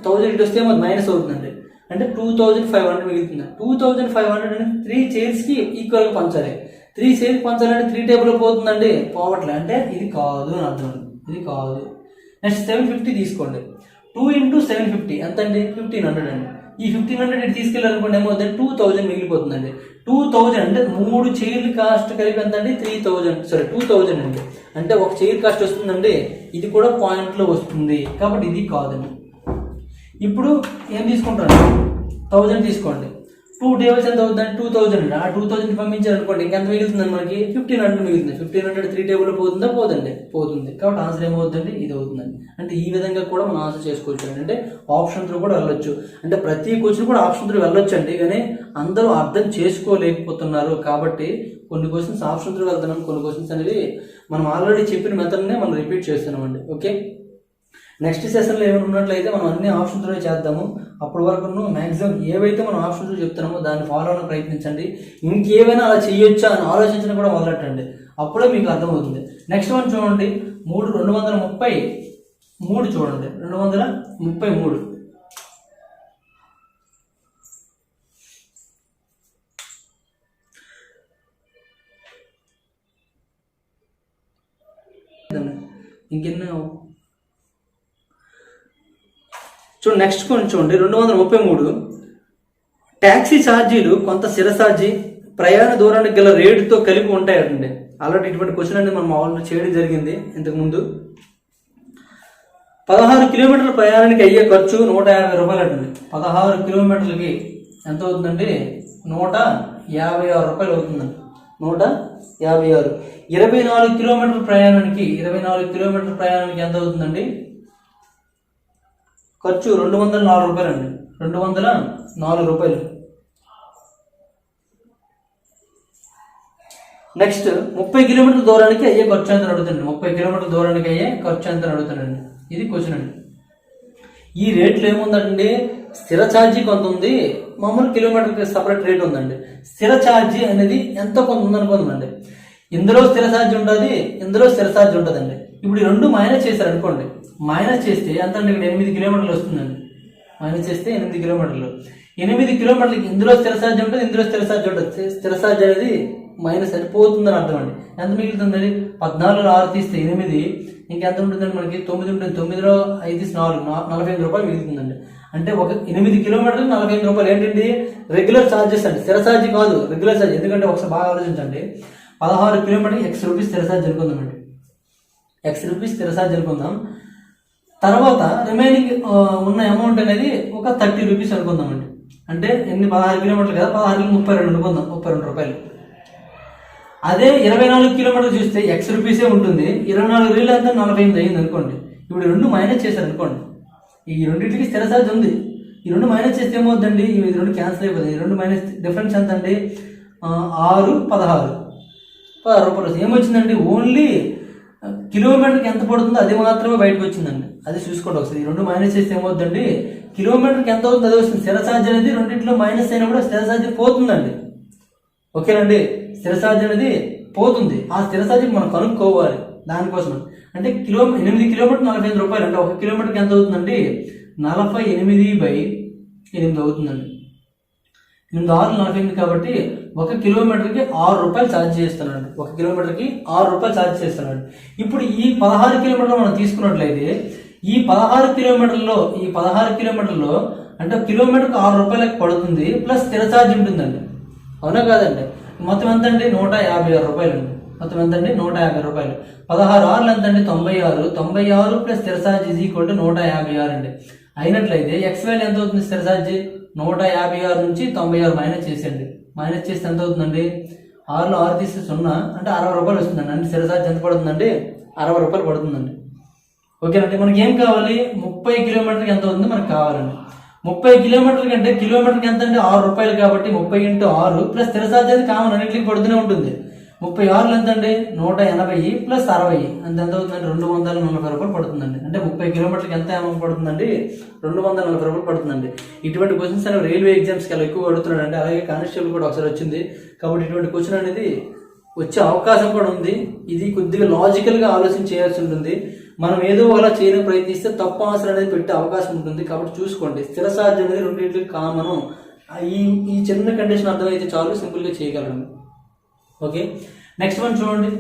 Speaker 1: 1000 ఇటు వస్తే మాకు మైనస్ అవుతుందండి. అంటే 2500 మిగులుతుంది. 2500 అని 3 చైర్స్కి ఈక్వల్గా పంచాలి. 3 చైర్స్ పంచాలంటే 3 టేబుల్ పోతుందండి. పోవట్లే అంటే ఇది కాదు అని అర్థం. ఇది కాదు. నెక్స్ట్ 750 తీసుకోండి. 2 ఇంటూ 750 ఎంత అండి? 1500 అండి. ఈ 1500 ఇటు తీసుకెళ్ళాలనుకోండి ఏమవుతుంది? 2000 మిగిలిపోతుందండి. 2000 అంటే 3 చైర్లు కాస్ట్ కలిపి ఎంత అండి? 2000 అండి. అంటే ఒక చైర్ కాస్ట్ వస్తుందండి. ఇది కూడా పాయింట్లో వస్తుంది కాబట్టి ఇది కాదండి. ఇప్పుడు ఏం తీసుకుంటాను? 1000 తీసుకోండి. 2 టేబుల్స్ ఎంత అవుతుందండి? 2000 అండి. ఆ 2000 పంపించారనుకోండి ఇంకెంత మిగులుతుందండి మనకి? 1500 మిగులుతుంది. 1500 3 టేబుల్ పోతుందా? పోతుంది. కాబట్టి ఆన్సర్ ఏమవుతుందండి? ఇది అవుతుందండి. అంటే ఈ విధంగా కూడా మనం ఆన్సర్ చేసుకోవచ్చు. అంటే ఆప్షన్ త్రూ కూడా వెళ్ళొచ్చు. అంటే ప్రతి క్వశ్చన్ కూడా ఆప్షన్ త్రూ వెళ్ళొచ్చు అండి. కానీ అందరూ అర్థం చేసుకోలేకపోతున్నారు కాబట్టి కొన్ని క్వశ్చన్స్ ఆప్షన్ త్రూ వెళ్తున్నాం. కొన్ని క్వశ్చన్స్ అనేవి మనం ఆల్రెడీ చెప్పిన మెథడ్నే మనం రిపీట్ చేస్తున్నామండి. ఓకే, నెక్స్ట్ సెషన్లో ఏమైనా ఉన్నట్లయితే మనం అన్ని ఆప్షన్ త్రూ చేద్దాము. అప్పటి వరకు మ్యాక్సిమం ఏవైతే మనం ఆప్షన్ త్రూ చెప్తున్నామో దాన్ని ఫాలో అవ్వడానికి ప్రయత్నించండి. ఇంకేమైనా అలా చేయొచ్చా అని ఆలోచించడం కూడా మొదలెట్టండి. అప్పుడే మీకు అర్థమవుతుంది. నెక్స్ట్ వన్ చూడండి 233 చూడండి. 233 ఇంకెన్నో చూడండి. నెక్స్ట్ కొన్ని చూడండి 233 ట్యాక్సీ ఛార్జీలు కొంత స్థిర ఛార్జీ ప్రయాణ దూరానికి గల రేటుతో కలిపి ఉంటాయండి. ఆల్రెడీ ఇటువంటి క్వశ్చన్ అనేది మనం ఆల్రెడీ చేయడం జరిగింది ఇంతకుముందు. 16 కిలోమీటర్ల ప్రయాణానికి అయ్యే ఖర్చు 150 రూపాయలు అండి. 16 కిలోమీటర్లకి ఎంత అవుతుందండి? 156 రూపాయలు అవుతుందండి. 156. 24 కిలోమీటర్ల ప్రయాణానికి ఎంత అవుతుందండి? ఖర్చు 204 రూపాయలు అండి. 204 రూపాయలు. నెక్స్ట్ 30 కిలోమీటర్ల దూరానికి అయ్యే ఖర్చు ఎంత అడుగుతుంది? 30 కిలోమీటర్ల దూరానికి అయ్యే ఖర్చు ఎంత అడుగుతానండి. ఇది క్వశ్చన్ అండి. ఈ రేట్లు ఏముందండి? స్థిర ఛార్జీ కొంత ఉంది, మామూలు కిలోమీటర్కి సపరేట్ రేట్ ఉందండి. స్థిర ఛార్జీ అనేది ఎంతో కొంత ఉందనుకుందండి. ఇందులో స్థిర ఛార్జీ ఉంటుంది, ఇందులో స్థిర ఛార్జీ ఉంటుందండి. ఇప్పుడు ఈ రెండు మైనస్ చేశారు అనుకోండి. మైనస్ చేస్తే ఎంత అంటే ఇక్కడ 8 కిలోమీటర్లు వస్తుందండి. మైనస్ చేస్తే 8 కిలోమీటర్లు. 8 కిలోమీటర్లకి ఇందులో స్థిర ఛార్జ్ ఉంటుంది, ఇందులో స్థిర ఛార్జ్ ఉంటుంది. స్థిర ఛార్జ్ అనేది మైనస్ అంటే పోతుందని అర్థం అండి. ఎంత మిగులుతుందండి? 14లో 6 తీస్తే 8, ఇంకెంత ఉంటుందండి మనకి? 9 ఉంటుంది. 9లో 5 తీసి 4, 45 రూపాయలు మిగులుతుందండి. అంటే ఒక 8 కిలోమీటర్లు 45 రూపాయలు. ఏంటండి? రెగ్యులర్ ఛార్జెస్ అండి, స్థిర ఛార్జ్ కాదు, రెగ్యులర్ ఛార్జ్. ఎందుకంటే ఒకసారి బాగా ఆలోచించండి, 16 కిలోమీటర్కి X రూపీస్ స్థిర ఛార్జ్ అనుకుందామండి. X రూపీస్ స్థిర ఛార్జ్ అనుకుందాం. తర్వాత రిమైనింగ్ ఉన్న అమౌంట్ అనేది ఒక 30 రూపీస్ అనుకుందామండి. అంటే 16 కిలోమీటర్లు కదా, 16కి 32 అనుకుందాం, 32 రూపాయలు. అదే 24 కిలోమీటర్లు చూస్తే X రూపీసే ఉంటుంది. 24 రీలు అంతా 48 అయింది అనుకోండి. ఇప్పుడు 2 మైనస్ చేశారు అనుకోండి, ఈ రెండింటికి స్థిర ఛార్జ్ ఉంది. ఈ 2 మైనస్ చేస్తే ఏమవుతుందండి? ఈ 2 క్యాన్సిల్ అయిపోతుంది. ఈ 2 మైనస్ డిఫరెన్స్ ఎంత అండి? 6, 16 రూపాయలు. ఏమొచ్చిందండి? ఓన్లీ కిలోమీటర్కి ఎంత పడుతుందో అది మాత్రమే బయటకు వచ్చిందండి. అది చూసుకోండి ఒకసారి. ఈ 2 మైనస్ చేస్తే ఏమవుతుందండి? కిలోమీటర్కి ఎంత అవుతుంది అది వస్తుంది. స్థిర ఛార్జ్ అనేది రెండింటిలో మైనస్ అయినా కూడా స్థిర ఛార్జ్ పోతుందండి. ఓకేనండి? స్థిర ఛార్జ్ అనేది పోతుంది. ఆ స్థిర ఛార్జ్ మనం కనుక్కోవాలి. దానికోసం అంటే 8 కిలోమీటర్ 45 రూపాయలు. అంటే 1 కిలోమీటర్కి ఎంత అవుతుందండి? 48/8 అవుతుందండి. 8 6 48 కాబట్టి 1 కిలోమీటర్కి 6 రూపాయలు ఛార్జ్ చేస్తానండి. 1 కిలోమీటర్కి 6 రూపాయలు ఛార్జ్ చేస్తానండి. ఇప్పుడు ఈ 16 కిలోమీటర్లు మనం తీసుకున్నట్లయితే ఈ 16 కిలోమీటర్లో అంటే కిలోమీటర్కి 6 రూపాయలకి పడుతుంది, ప్లస్ స్థిర ఛార్జ్ ఉంటుందండి. అవునా కాదండి? మొత్తం ఎంత అండి? 156 రూపాయలు అండి. మొత్తం ఎంత అండి? 150 రూపాయలు. 16 6 ఎంత అండి? 96. 96 ప్లస్ స్థిర ఛార్జ్ ఈజ్ ఈక్వల్ టు 156 అండి. అయినట్లయితే ఎక్స్ వాల్యూ ఎంత అవుతుంది? స్థిర ఛార్జ్ 156 నుంచి 96 మైనస్ చేసేయండి. మైనస్ చేస్తే ఎంత అవుతుందండి? 6లో 6 తీస్తే 0 అంటే 60 రూపాయలు వస్తుందండి. అంటే స్థిర ఛార్జ్ ఎంత పడుతుందండి? 60 రూపాయలు పడుతుందండి. ఓకేనండి? మనకి ఏం కావాలి? 30 కిలోమీటర్కి ఎంత అవుతుందో మనకు కావాలండి. 30 కిలోమీటర్లకి అంటే కిలోమీటర్కి ఎంత అండి? 6 రూపాయలు కాబట్టి 30 × 6 ప్లస్ స్థిర ఛార్జ్ అది కామన్, అన్నింటికి పడుతూనే ఉంటుంది. 36 ఎంత అండి? 180 ప్లస్ 60 అంత ఎంత అవుతుందండి? 240 రూపాయలు పడుతుందండి. అంటే 30 కిలోమీటర్కి ఎంత అమౌంట్ పడుతుందండి? 240 రూపాయలు పడుతుందండి. ఇటువంటి క్వశ్చన్స్ అనేవి రైల్వే ఎగ్జామ్స్కి అలా ఎక్కువ అడుగుతున్నాడు. అలాగే కానిస్టేబుల్ కూడా ఒకసారి వచ్చింది కాబట్టి ఇటువంటి క్వశ్చన్ అనేది వచ్చే అవకాశం కూడా ఉంది. ఇది కొద్దిగా లాజికల్గా ఆలోచన చేయాల్సి ఉంటుంది. మనం ఏదో అలా చేయడానికి ప్రయత్నిస్తే తప్పు ఆన్సర్ అనేది పెట్టే అవకాశం ఉంటుంది. కాబట్టి చూసుకోండి, స్థిర ఛార్జ్ అనేది రెండింటికి కామను. ఈ చిన్న కండిషన్ అర్థమైతే చాలు, సింపుల్గా చేయగలము. ఓకే, నెక్స్ట్ వన్ చూడండి.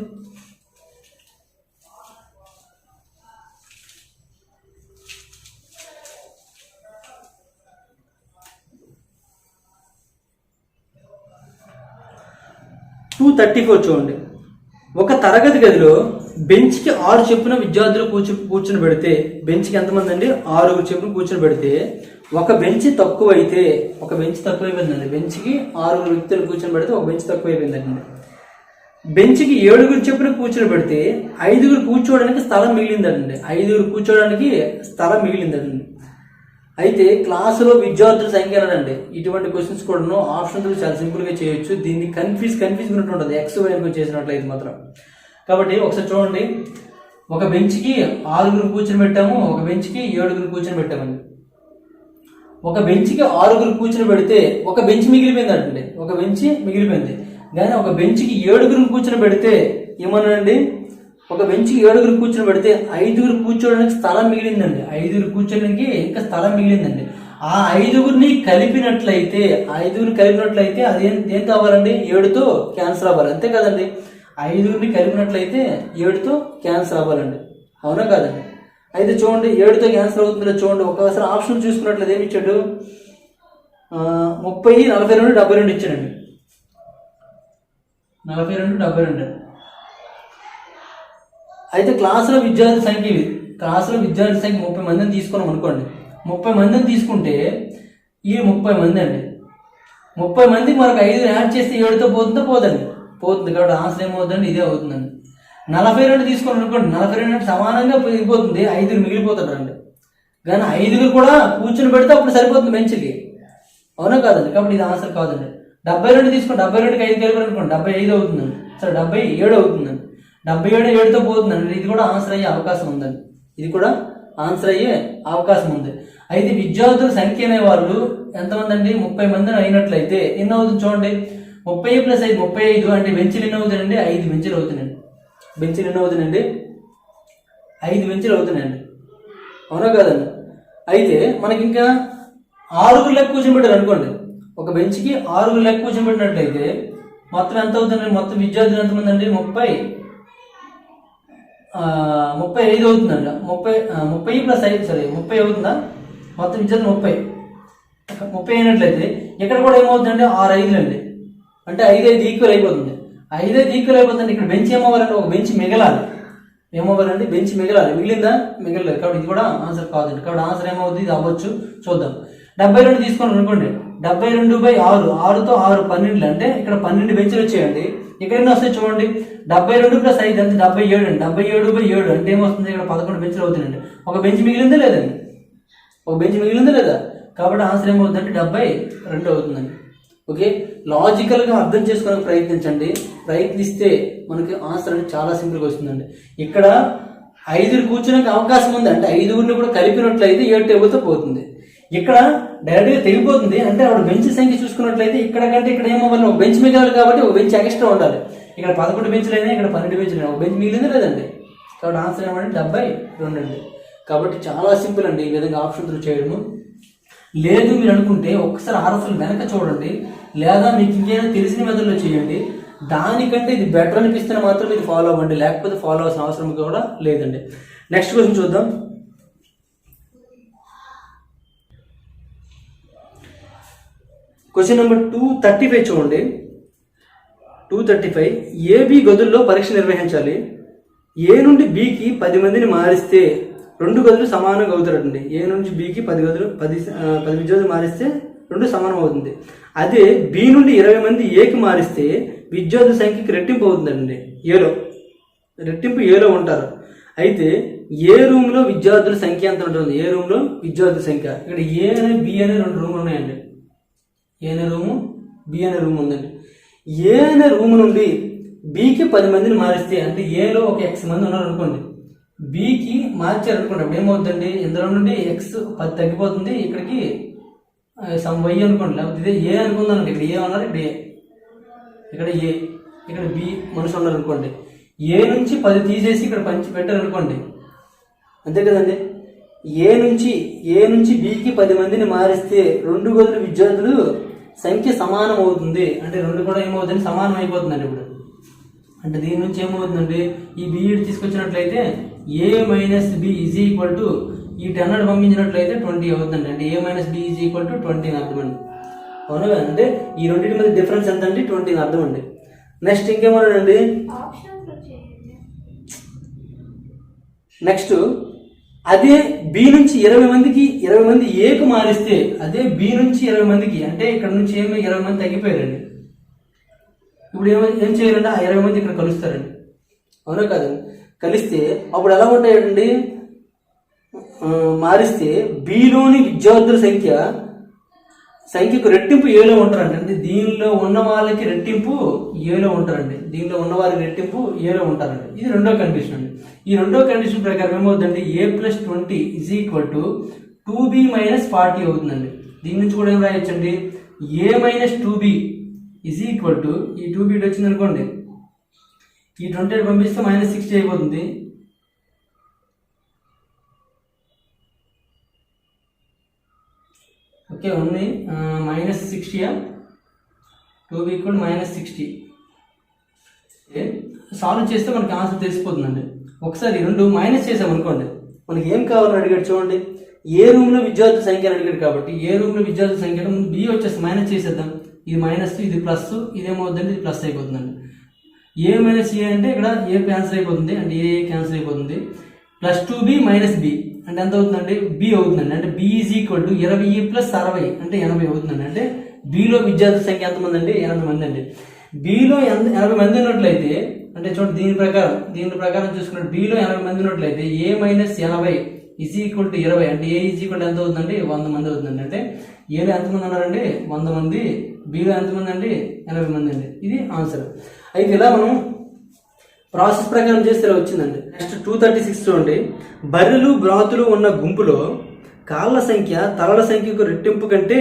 Speaker 1: చూడండి. ఒక తరగతి గదిలో బెంచ్కి 6 చొప్పున విద్యార్థులు కూర్చుని పెడితే, బెంచ్కి ఎంతమంది అండి? 6 చొప్పున కూర్చుని పెడితే ఒక బెంచ్ తక్కువైపోయిందండి. బెంచ్కి 6 వ్యక్తులు కూర్చొని పెడితే ఒక బెంచ్ తక్కువైపోయిందండి. బెంచ్కి 7 చొప్పున కూర్చొని పెడితే 5 కూర్చోవడానికి స్థలం మిగిలిందండి. 5 కూర్చోవడానికి స్థలం మిగిలిందండి. అయితే క్లాసులో విద్యార్థుల సంఖ్య అండి. ఇటువంటి క్వశ్చన్స్ కూడా ఆప్షన్స్ చాలా సింపుల్గా చేయొచ్చు. దీన్ని కన్ఫ్యూజ్ ఉంటుంది ఎక్స్ వైపు చేసినట్లయితే మాత్రం. కాబట్టి ఒకసారి చూడండి, ఒక బెంచ్కి 6 కూర్చొని పెట్టాము, ఒక బెంచ్కి 7 కూర్చొని పెట్టామండి. ఒక బెంచ్కి 6 కూర్చొని పెడితే ఒక బెంచ్ మిగిలిపోయిందండి. ఒక బెంచ్ మిగిలిపోయింది. కానీ ఒక బెంచ్కి 7 కూర్చొని పెడితే ఏమన్నానండి? ఒక బెంచ్కి 7 కూర్చొని పెడితే 5 కూర్చోడానికి స్థలం మిగిలిందండి. 5 కూర్చోడానికి ఇంకా స్థలం మిగిలిందండి. ఆ 5 కలిపినట్లయితే అది ఏం కావాలండి? 7తో క్యాన్సల్ అవ్వాలి, అంతే కదండి? 5 కలిపినట్లయితే 7తో క్యాన్సల్ అవ్వాలండి. అవునా కాదండి? అయితే చూడండి, 7తో క్యాన్సల్ అవుతుందో చూడండి. ఒకసారి ఆప్షన్ చూసుకున్నట్లయితే ఏమి ఇచ్చాడు? 30, 42, 72 ఇచ్చాడండి. 42, 72. అయితే క్లాసులో విద్యార్థి సంఖ్య 30 మందిని తీసుకున్నాం అనుకోండి. 30 మందిని తీసుకుంటే ఈ 30 మంది అండి. 30 మందికి మనకు 5 యాడ్ చేస్తే 7తో పోతుందో పోతుంది. కాబట్టి ఆన్సర్ ఏమవుతుందండి? ఇదే అవుతుందండి. 42 తీసుకున్నాం అనుకోండి. 42 సమానంగా పోతుంది, 5 మిగిలిపోతాడండి. కానీ 5 కూడా కూర్చుని పెడితే అప్పుడు సరిపోతుంది బెంచ్కి. అవునా కాదండి? కాబట్టి ఇది ఆన్సర్ కాదండి. 72 తీసుకుని 72కి 5 కలిపారు అనుకోండి, 75 అవుతుందండి. సరే 77 అవుతుందండి. 77 7తో పోతుందండి. ఇది కూడా ఆన్సర్ అయ్యే అవకాశం ఉందండి. అయితే విద్యార్థుల సంఖ్య అనే వాళ్ళు ఎంతమంది అండి? 30 మంది అయినట్లయితే ఎన్ని అవుతుంది చూడండి. 30 + 5 35 అంటే బెంచ్లు ఎన్ని అవుతాయండి? 5 బెంచ్లు అవుతున్నాయండి. 5 బెంచ్లు అవుతున్నాయండి. అవునా కాదండి? అయితే మనకి ఇంకా 6 లెక్క కూర్చోబెట్టారు అనుకోండి, ఒక బెంచ్కి 6 లెక్క కూర్చోబెట్టినట్లయితే మొత్తం ఎంత అవుతుందండి? మొత్తం విద్యార్థులు ఎంతమంది అండి? 35 అవుతుందండి. 30 ప్లస్ 5 సరే 30 అవుతుందా? మొత్తం విద్యార్థులు 30 అయినట్లయితే ఇక్కడ కూడా ఏమవుతుందండి? 6 5 అండి, అంటే 5 ఈక్వల్ అయిపోతుంది. 5 ఈక్వల్ అయిపోతుంది. ఇక్కడ బెంచ్ ఏమవ్వాలంటే ఒక బెంచ్ మిగలాలి. ఏమవ్వాలండి? బెంచ్ మిగలాలి. మిగిలిందా? మిగలలేదు. కాబట్టి ఇది కూడా ఆన్సర్ కాదండి. కాబట్టి ఆన్సర్ ఏమవుతుంది? ఇది అవ్వచ్చు. చూద్దాం. 72 తీసుకోండి అనుకోండి. 72/6, 6తో 6 12 అంటే ఇక్కడ 12 బెంచ్లు వచ్చాయండి. ఇక్కడ ఎన్ని వస్తాయి చూడండి. 72 + 5 అంటే 77 అండి. 77/7 అంటే ఏమొస్తుంది? ఇక్కడ 11 బెంచ్లు అవుతాయండి. ఒక బెంచ్ మిగిలిందా లేదండి? ఒక బెంచ్ మిగిలిందా లేదా? కాబట్టి ఆన్సర్ ఏమవుతుందంటే 72 అవుతుందండి. ఓకే, లాజికల్గా అర్థం చేసుకోవడానికి ప్రయత్నించండి. ప్రయత్నిస్తే మనకి ఆన్సర్ అనేది చాలా సింపుల్గా వస్తుందండి. ఇక్కడ 5 కూర్చోడానికి అవకాశం ఉంది, అంటే 5 కూడా కలిపినట్లయితే 7 టేబుల్తో పోతుంది. ఇక్కడ డైరెక్ట్గా తెగిపోతుంది, అంటే అప్పుడు బెంచ్ సంఖ్య చూసుకున్నట్లయితే ఇక్కడ కంటే ఇక్కడ ఏమవ్వాలి? ఒక బెంచ్ మిగలాలి కాబట్టి ఒక బెంచ్ ఎక్స్ట్రా ఉండాలి. ఇక్కడ 11 బెంచ్లు అయినా, ఇక్కడ 12 బెంచ్లు అయినా, ఒక బెంచ్ మిగిలింది లేదండి. కాబట్టి ఆన్సర్ ఏమంటే 72 అండి. కాబట్టి చాలా సింపుల్ అండి ఈ విధంగా ఆప్షన్ త్రూ చేయడము. లేదు మీరు అనుకుంటే ఒక్కసారి ఆర్ఎస్ఎల్ వెనక చూడండి, లేదా మీకు ఇంకేమైనా తెలిసిన మెథడ్లో చేయండి. దానికంటే ఇది బెటర్ అనిపిస్తే మాత్రం ఇది ఫాలో అవ్వండి, లేకపోతే ఫాలో అవ్వాల్సిన అవసరం కూడా లేదండి. నెక్స్ట్ క్వశ్చన్ చూద్దాం. క్వశ్చన్ నెంబర్ 235 చూడండి. 235 ఏబి గదుల్లో పరీక్ష నిర్వహించాలి. ఏ నుండి బికి 10 మందిని మారిస్తే 2 గదులు సమానంగా అవుతారండి. ఏ నుంచి బికి 10 విద్యార్థులు మారిస్తే 2 సమానం అవుతుంది. అదే బి నుండి 20 మంది ఏకి మారిస్తే విద్యార్థుల సంఖ్యకి రెట్టింపు అవుతుందండి. రెట్టింపు ఏలో ఉంటారు. అయితే ఏ రూమ్లో విద్యార్థుల సంఖ్య ఎంత ఉంటుంది? ఏ రూమ్లో విద్యార్థుల సంఖ్య, ఇక్కడ ఏ అనే బి అనే 2 రూములు ఉన్నాయండి. ఏ అనే రూము, బి అనే రూమ్ ఉందండి. ఏ అనే రూమ్ నుండి బికి 10 మందిని మారిస్తే, అంటే ఏలో ఒక X మంది ఉన్నారు అనుకోండి, బికి మార్చారు అనుకోండి, అప్పుడు ఏమవుతుందండి? ఇందులో నుండి X 10 తగ్గిపోతుంది, ఇక్కడికి సమ్ Y అనుకోండి, లేకపోతే ఇదే ఏ అనుకుందానండి. ఇక్కడ ఏ ఉన్నారు, ఇక్కడ ఏ, ఇక్కడ ఏ, ఇక్కడ బి మనుషులు ఉన్నారు అనుకోండి. ఏ నుంచి 10 తీసేసి ఇక్కడ పంచి పెట్టారు అనుకోండి, అంతే కదండి. ఏ నుంచి బికి 10 మందిని మారిస్తే 2 గదుల విద్యార్థులు సంఖ్య సమానం అవుతుంది. అంటే 2 కూడా ఏమవుతుంది? సమానం అయిపోతుందండి. ఇప్పుడు అంటే దీని నుంచి ఏమవుతుందండి? ఈ బి తీసుకొచ్చినట్లయితే A minus B is equal to ఈ 10 పంపించినట్లయితే 20 అవుతుందండి. అంటే A minus B is equal to 20 అని అర్థం అండి. అవునా? అంటే ఈ రెండింటి మధ్య డిఫరెన్స్ ఎంత అండి? 20 అని అర్థం అండి. నెక్స్ట్ ఇంకేమన్నాడండి? నెక్స్ట్ అదే బి నుంచి 20 మంది ఏకు మారిస్తే, అదే బి నుంచి 20 మందికి, అంటే ఇక్కడ నుంచి 20 మంది తగ్గిపోయారండి. ఇప్పుడు ఏం చేయాలంటే ఆ 20 మంది ఇక్కడ కలుస్తారండి. అవునా కాదండి? కలిస్తే అప్పుడు ఎలా ఉంటాయండి? మారిస్తే బిలోని విద్యార్థుల సంఖ్యకు రెట్టింపు ఏలో ఉంటారండి. అంటే దీనిలో ఉన్న వాళ్ళకి రెట్టింపు ఏలో ఉంటారండి. దీనిలో ఉన్న వారికి రెట్టింపు ఏలో ఉంటారండి. ఇది రెండో కండిషన్ అండి. ఈ రెండో కండిషన్ ప్రకారం ఏమవుతుందండి? a + 20 = 2b - 40 అవుతుందండి. దీని నుంచి కూడా ఏం రాయొచ్చండి? a - 2b = ఈ 2b వచ్చింది అనుకోండి, ఈ 20 పంపిస్తే -60 అయిపోతుంది. ఓకే, ఉంది -60, 2b = -60. సాల్వ్ చేస్తే మనకి ఆన్సర్ తెలిసిపోతుందండి. ఒకసారి 2 మైనస్ చేసామనుకోండి, మనకి ఏం కావాలని అడిగాడు చూడండి. ఏ రూమ్లో విద్యార్థుల సంఖ్య అని అడిగాడు కాబట్టి ఏ రూమ్లో విద్యార్థుల సంఖ్య బి వచ్చేసి మైనస్ చేసేద్దాం. ఇది మైనస్, ఇది ప్లస్, ఇదేమవుతుందండి? ఇది ప్లస్ అయిపోతుందండి. ఏ మైనస్ ఏ అంటే ఇక్కడ ఏ క్యాన్సిల్ అయిపోతుంది, అంటే ఏ క్యాన్సిల్ అయిపోతుంది. +2b - b అంటే ఎంత అవుతుందండి? బి అవుతుందండి. అంటే బి ఈజ్ ఈక్వల్ టు 20 + 60 అంటే 80 అవుతుందండి. అంటే బిలో విద్యార్థుల సంఖ్య ఎంతమంది అండి? 80 మంది అండి. బిలో 80 మంది ఉన్నట్లయితే, అంటే చూడండి దీని ప్రకారం చూసుకున్నట్టు బిలో 80 మంది ఉన్నట్లయితే a - 80 = 20, అంటే ఏ ఈజ్ ఈక్వల్ ఎంత అవుతుందండి? 100 మంది అవుతుందండి. అంటే ఏలో ఎంతమంది ఉన్నారండి? 100 మంది. బిలో ఎంతమంది అండి? 80 మంది అండి. ఇది ఆన్సర్. అయితే ఇలా మనం ప్రాసెస్ ప్రకారం చేస్తే ఇలా వచ్చిందండి. నెక్స్ట్ 236 చూడండి. బర్రెలు బ్రాతులు ఉన్న గుంపులో కాళ్ళ సంఖ్య తలల సంఖ్యకు రెట్టింపు కంటే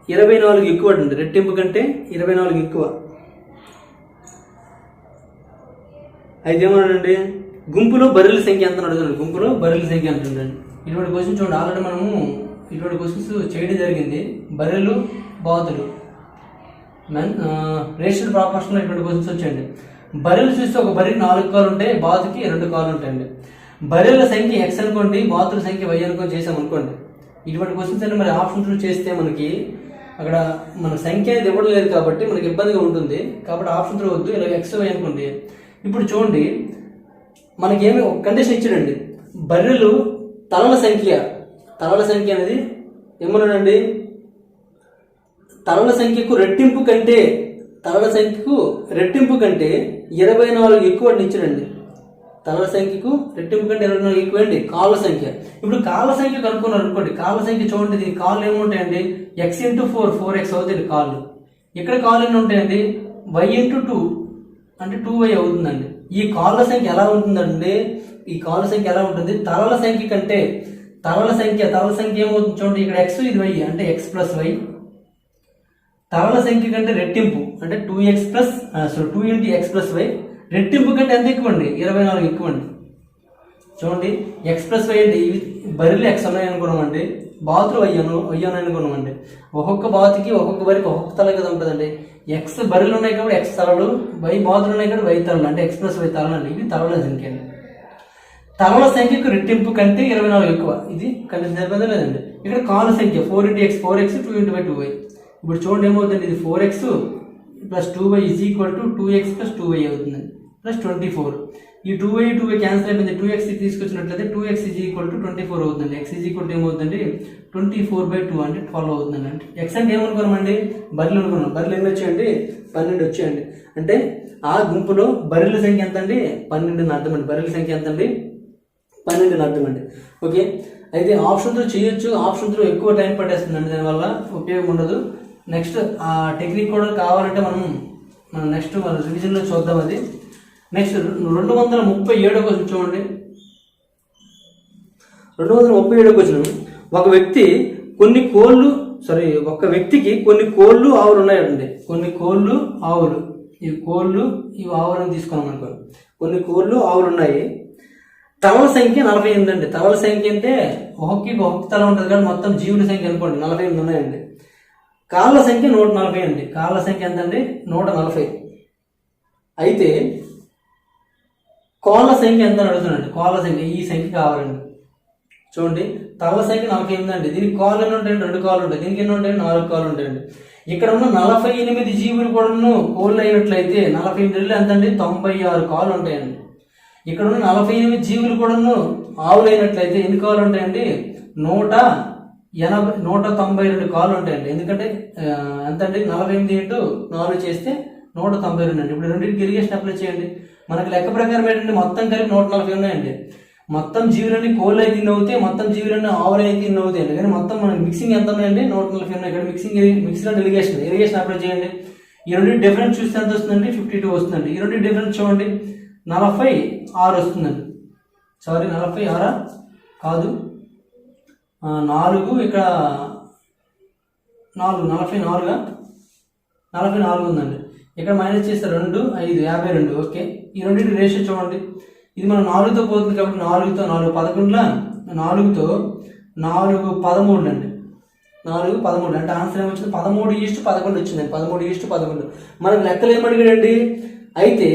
Speaker 1: 24 ఎక్కువ అండి. రెట్టింపు కంటే 24 ఎక్కువ. అయితే ఏమన్నాడండి? గుంపులో బర్రెల సంఖ్య ఎంత అడుగుతున్నాడు, గుంపులో బర్రెల సంఖ్య ఎంత ఉందండి. ఇటువంటి క్వశ్చన్ చూడండి, ఆల్రెడీ మనము ఇటువంటి క్వశ్చన్స్ చేయడం జరిగింది. బర్రెలు బాతులు రేషియల్ ప్రాపోర్షన్లో ఇటువంటి క్వశ్చన్స్ వచ్చాయండి. బర్రెలు చూస్తే ఒక బర్రెకి 4 కాళ్ళు ఉంటాయి, బాతుకి 2 కాళ్ళు ఉంటాయండి. బర్రెల సంఖ్య X అనుకోండి, బాతుల సంఖ్య Y అనుకోని చేసాం అనుకోండి. ఇటువంటి క్వశ్చన్స్ అన్ని మరి ఆప్షన్ చేస్తే మనకి అక్కడ మన సంఖ్య అనేది ఇవ్వడం లేదు కాబట్టి మనకి ఇబ్బందిగా ఉంటుంది. కాబట్టి ఆప్షన్ వద్దు, ఇలా X Y అనుకోండి. ఇప్పుడు చూడండి, మనకేమి ఒక కండిషన్ ఇచ్చాడండి, బర్రెలు తలల సంఖ్య అనేది ఏమన్నాడండి, తలల సంఖ్యకు రెట్టింపు కంటే 24 ఎక్కువ ఇచ్చాడండి. తలల సంఖ్యకు రెట్టింపు కంటే 24 ఎక్కువ అండి కాళ్ళ సంఖ్య. ఇప్పుడు కాళ్ళ సంఖ్య కనుక్కున్నారు అనుకోండి, కాళ్ళ సంఖ్య చూడండి, దీని కాళ్ళు ఏముంటాయండి, X × 4 4X అవుతాయండి కాళ్ళు. ఇక్కడ కాళ్ళు ఎన్ని ఉంటాయండి, Y × 2 అంటే 2Y అవుతుందండి. ఈ కాళ్ళ సంఖ్య ఎలా ఉంటుందండి, ఈ కాళ్ళ సంఖ్య ఎలా ఉంటుంది, తలల సంఖ్య కంటే తలల సంఖ్య ఏమవుతుంది చూడండి, ఇక్కడ X ఇది Y అంటే X + Y. తలల సంఖ్య కంటే రెట్టింపు అంటే 2X + 2 × X + Y. రెట్టింపు కంటే ఎంత ఎక్కువ అండి, 24 ఎక్కువ అండి. చూడండి, X + Y అంటే ఇవి బర్రెలు X ఉన్నాయి అనుకున్నామండి, బాతులు Y ఉన్నాయి అనుకున్నామండి. ఒక్కొక్క బాతుకి ఒక్కొక్క బరికి ఒక్కొక్క తల కదా ఉంటుందండి. X బర్రెలు ఉన్నాయి కాబట్టి X తలలు, Y బాతులు ఉన్నాయి కాబట్టి Y తలలు అంటే X + Y తలలు అండి. ఇవి తలల సంఖ్య అండి. తలల సంఖ్యకు రెట్టింపు కంటే 24 ఎక్కువ. ఇది కండిషన్ సరిపోదా లేదండి. ఇక్కడ కాళ్ళ సంఖ్య 4 × X 4X 2 × 2Y. ఇప్పుడు చూడండి ఏమవుతుంది, ఇది 4X + 2Y = 2X + 2Y అవుతుంది +24. ఈ 2y క్యాన్సిల్ అయిపోయింది, 2x తీసుకొచ్చినట్లయితే 2x = 24 అవుతుంది. X ఏమవుతుందండి 24/2 అంటే 12 అవుతుందండి. అంటే X అంటే ఏమనుకున్నామండి, బర్రెలు అనుకున్నాం. బర్రెలు ఎన్ని వచ్చాయండి, 12 వచ్చాయండి. అంటే ఆ గుంపులో బర్రెల సంఖ్య ఎంత అండి, 12 అర్థం అండి. బర్రెల సంఖ్య ఎంత అండి, 12 అర్థం అండి. ఓకే, అయితే ఆప్షన్తో చేయొచ్చు, ఆప్షన్తో ఎక్కువ టైం పట్టేస్తుందండి, దానివల్ల ఉపయోగం ఉండదు. నెక్స్ట్ ఆ టెక్నిక్ కూడా కావాలంటే మనం నెక్స్ట్ మన రివిజన్లో చూద్దాం. అది నెక్స్ట్ 237 క్వశ్చన్ చూడండి. 237 క్వశ్చన్, ఒక వ్యక్తికి కొన్ని కోళ్ళు ఆవులు ఉన్నాయండి. కొన్ని కోళ్ళు ఆవులు, ఇవి ఆవులు అని తీసుకున్నాం అనుకో. కొన్ని కోళ్ళు ఆవులు ఉన్నాయి. తలల సంఖ్య 48 అండి. తలల సంఖ్య అంటే ఒక్కొక్క తల ఉంటుంది కానీ మొత్తం జీవుల సంఖ్య అనుకోండి 48 ఉన్నాయండి. కాళ్ళ సంఖ్య 140 అండి. కాళ్ళ సంఖ్య ఎంత అండి, 140. అయితే కోళ్ళ సంఖ్య ఎంత అడుగుతున్నాండి, కోళ్ళ సంఖ్య ఈ సంఖ్య కావాలండి. చూడండి, తలల సంఖ్య 48 అండి. దీనికి కాళ్ళు ఎన్ని ఉంటాయండి, 2 కాళ్ళు ఉంటాయి. దీనికి ఎన్ని ఉంటాయండి, 4 కాళ్ళు ఉంటాయండి. ఇక్కడ ఉన్న 48 జీవులు కూడాను కోళ్ళు అయినట్లయితే 48 ఎంత అండి, 96 కాళ్ళు ఉంటాయండి. ఇక్కడ ఉన్న 48 జీవులు కూడాను ఆవులు అయినట్లయితే ఎన్ని కాళ్ళు ఉంటాయండి, 192 కాళ్ళు ఉంటాయండి. ఎందుకంటే ఎంత అండి, 48 × 4 చేస్తే 192 అండి. ఇప్పుడు రెండింటికి ఇరిగేషన్ అప్లై చేయండి. మనకి లెక్క ప్రకారం ఏంటంటే మొత్తం కలిపి 140 ఉన్నాయండి. మొత్తం జీవులన్నీ కోళ్ళు అయితే ఇన్ని అవుతాయి, మొత్తం జీవులన్నీ ఆవులు అయితే ఇన్ని అవుతాయండి. కానీ మొత్తం మనకి మిక్సింగ్ ఎంత ఉన్నాయండి, 140 ఉన్నాయి. ఇక్కడ మిక్సింగ్ ఇరిగేషన్ అప్లై చేయండి. ఈ రెండు డిఫరెన్స్ చూస్తే ఎంత వస్తుందండి, 52 వస్తుందండి. ఈ రెండు డిఫరెన్స్ చూడండి, 46 వస్తుందండి. 46 కాదు, 4 ఇక్కడ 44 ఉందండి. ఇక్కడ మైనస్ చేస్తే 2 5 52. ఓకే, ఈ రెండింటి రేషియో చూడండి. ఇది మనం 4తో పోతుంది కాబట్టి 4తో 4 11 4తో 4 13 అండి. 4 13 అంటే ఆన్సర్ ఏమొచ్చింది, 13:11 వచ్చిందండి. 13:11 మనకు లెక్కలు ఏమడిగాడండి. అయితే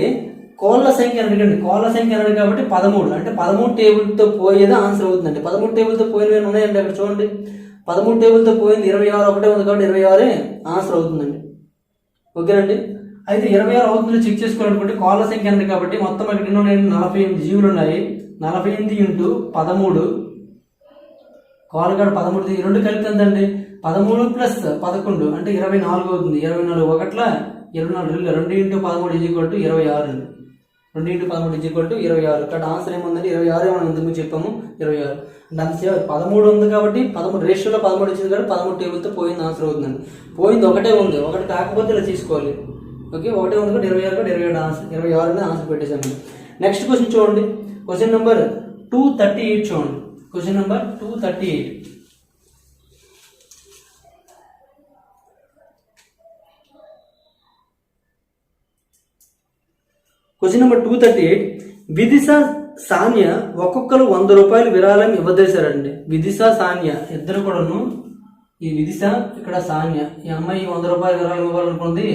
Speaker 1: కోళ్ళ సంఖ్య అడిగండి. కోళ్ళ సంఖ్య అడిగాడు కాబట్టి 13 అంటే 13 టేబుల్తో పోయేది ఆన్సర్ అవుతుందండి. 13 టేబుల్తో పోయినవి ఉన్నాయండి అక్కడ చూడండి. 13 టేబుల్తో పోయింది 26 ఒకటే ఉంది కాబట్టి 26 ఆన్సర్ అవుతుందండి. ఓకేనండి. అయితే 26 అవుతుందో చెక్ చేసుకోవాలనుకుంటే కోళ్ళ సంఖ్య అండి కాబట్టి మొత్తం ఇక్కడ ఎన్నో 48 జీవులు ఉన్నాయి. 48 × 13 కోళ్ళ కాడ 13 ఈ రెండు కలిపి ఎంతండి, 13 + 11 అంటే 24 అవుతుంది. 24 ఒకట్ల 24 2 × 13 = 26 అండి. 2 × 13 = 26. ఇక్కడ ఆన్సర్ ఏముందండి, 26 ఏమన్నా ముందు చెప్పాము 26 అంటే అంత 13 ఉంది కాబట్టి 13 రేషియోలో 13 వచ్చింది కాబట్టి 13 టేబుల్తో పోయింది ఆన్సర్ అవుతుందండి. పోయింది ఒకటే ఉంది, ఒకటి కాకపోతే ఇలా తీసుకోవాలి. ఓకే, ఒకటే ఉంది కాబట్టి 26 కూడా 27 ఆన్సర్, 26 ఆన్సర్ పెట్టేశాను. నెక్స్ట్ క్వశ్చన్ చూడండి, క్వశ్చన్ నెంబర్ 238 చూడండి. Question number 238. Question number 238, Vidisha Sanya ఒక్కొక్కరు 100 రూపాయలు విరాళం ఇవ్వదేశారండి. విదిశ సాన్య ఇద్దరు కూడాను, ఈ విదిశ ఇక్కడ సాన్య, ఈ అమ్మాయి 100 రూపాయలు విరాళం ఇవ్వాలనుకుంది,